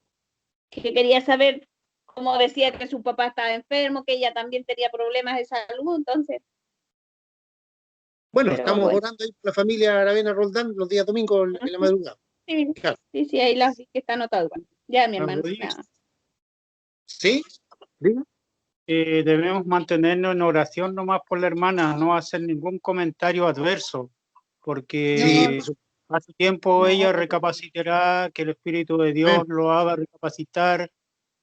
quería saber, como decía que su papá estaba enfermo, que ella también tenía problemas de salud, entonces. Bueno, estamos orando ahí por la familia Aravena Roldán los días domingos en la madrugada. Sí, claro. Sí, ahí la que está anotado. Ya, mi hermano. ¿Sí? ¿Diga? Debemos mantenernos en oración nomás por la hermana, no hacer ningún comentario adverso, porque a su tiempo ella recapacitará, que el Espíritu de Dios lo haga recapacitar.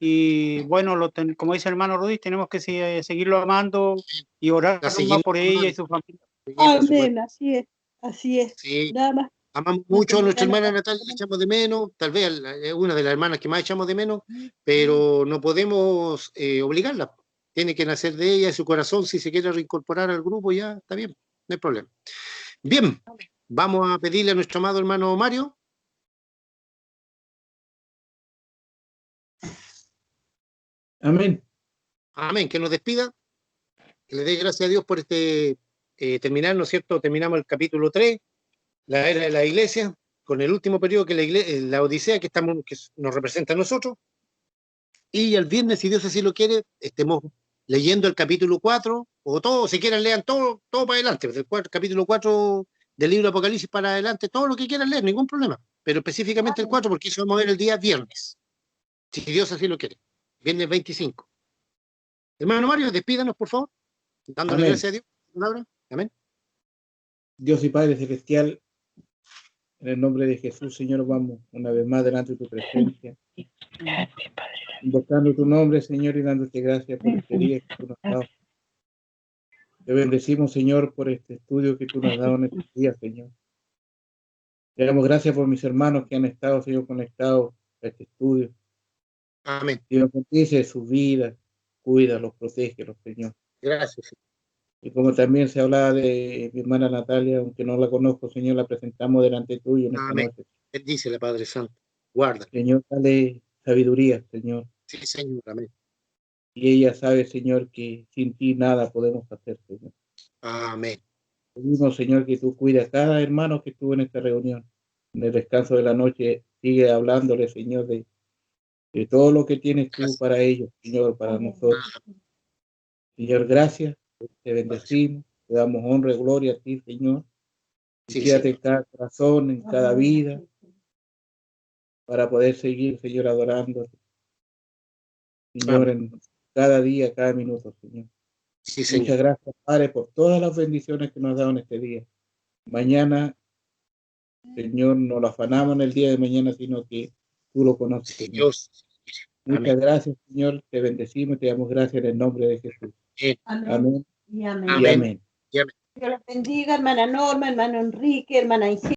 Y bueno, como dice el hermano Rudy, tenemos que seguirlo amando y orar más por ella y su familia. Amén, así es. Sí. Nada más. Amamos mucho a nuestra hermana Natalia, la echamos de menos, tal vez es una de las hermanas que más echamos de menos, pero no podemos obligarla. Tiene que nacer de ella, de su corazón, si se quiere reincorporar al grupo, ya está bien, no hay problema. Bien, vamos a pedirle a nuestro amado hermano Mario. Amén. Amén, que nos despida, que le dé gracias a Dios por terminar, ¿no es cierto? Terminamos el capítulo 3, la era de la iglesia, con el último periodo que la Odisea, que nos representa a nosotros, y el viernes, si Dios así lo quiere, estemos leyendo el capítulo 4, o todo, si quieren lean todo para adelante, del capítulo 4 del libro de Apocalipsis para adelante, todo lo que quieran leer, ningún problema, pero específicamente el 4, porque eso vamos a ver el día viernes, si Dios así lo quiere, viernes 25. Hermano Mario, despídanos, por favor, dándole gracias a Dios. Palabra. Amén. Dios y Padre Celestial, en el nombre de Jesús, Señor, vamos una vez más delante de tu presencia, invocando tu nombre, Señor, y dándote gracias por este día que tú nos has dado. Te bendecimos, Señor, por este estudio que tú nos has dado en estos días, Señor. Te damos gracias por mis hermanos que han estado, Señor, conectados a este estudio. Amén. Dios bendice su vida, cuídalos, protégelos, Señor. Gracias. Y como también se hablaba de mi hermana Natalia, aunque no la conozco, Señor, la presentamos delante tuyo en esta Amén. noche. Bendice la Padre Santo. Guarda. Señor, dale sabiduría, Señor. Sí, Señor. Amén. Y ella sabe, Señor, que sin ti nada podemos hacer, Señor. Amén. Pedimos, Señor, que tú cuides a cada hermano que estuvo en esta reunión. En el descanso de la noche, sigue hablándole, Señor, de todo lo que tienes tú para ellos, Señor, para nosotros. Señor, gracias. Te bendecimos. Te damos honra y gloria a ti, Señor. Sí, Quédate Señor. en cada corazón, en cada vida, para poder seguir, Señor, adorándote. Señor, en cada día, cada minuto, Señor. Sí, Señor. Muchas gracias, Padre, por todas las bendiciones que nos has dado en este día. Mañana, Señor, no lo afanamos en el día de mañana, sino que tú lo conoces, Sí, Señor. Dios. Muchas Amén. gracias, Señor. Te bendecimos y te damos gracias en el nombre de Jesús. Amén. Y amén. Y amén. Y amén. Dios los bendiga, hermana Norma, hermano Enrique, hermana Ingenia.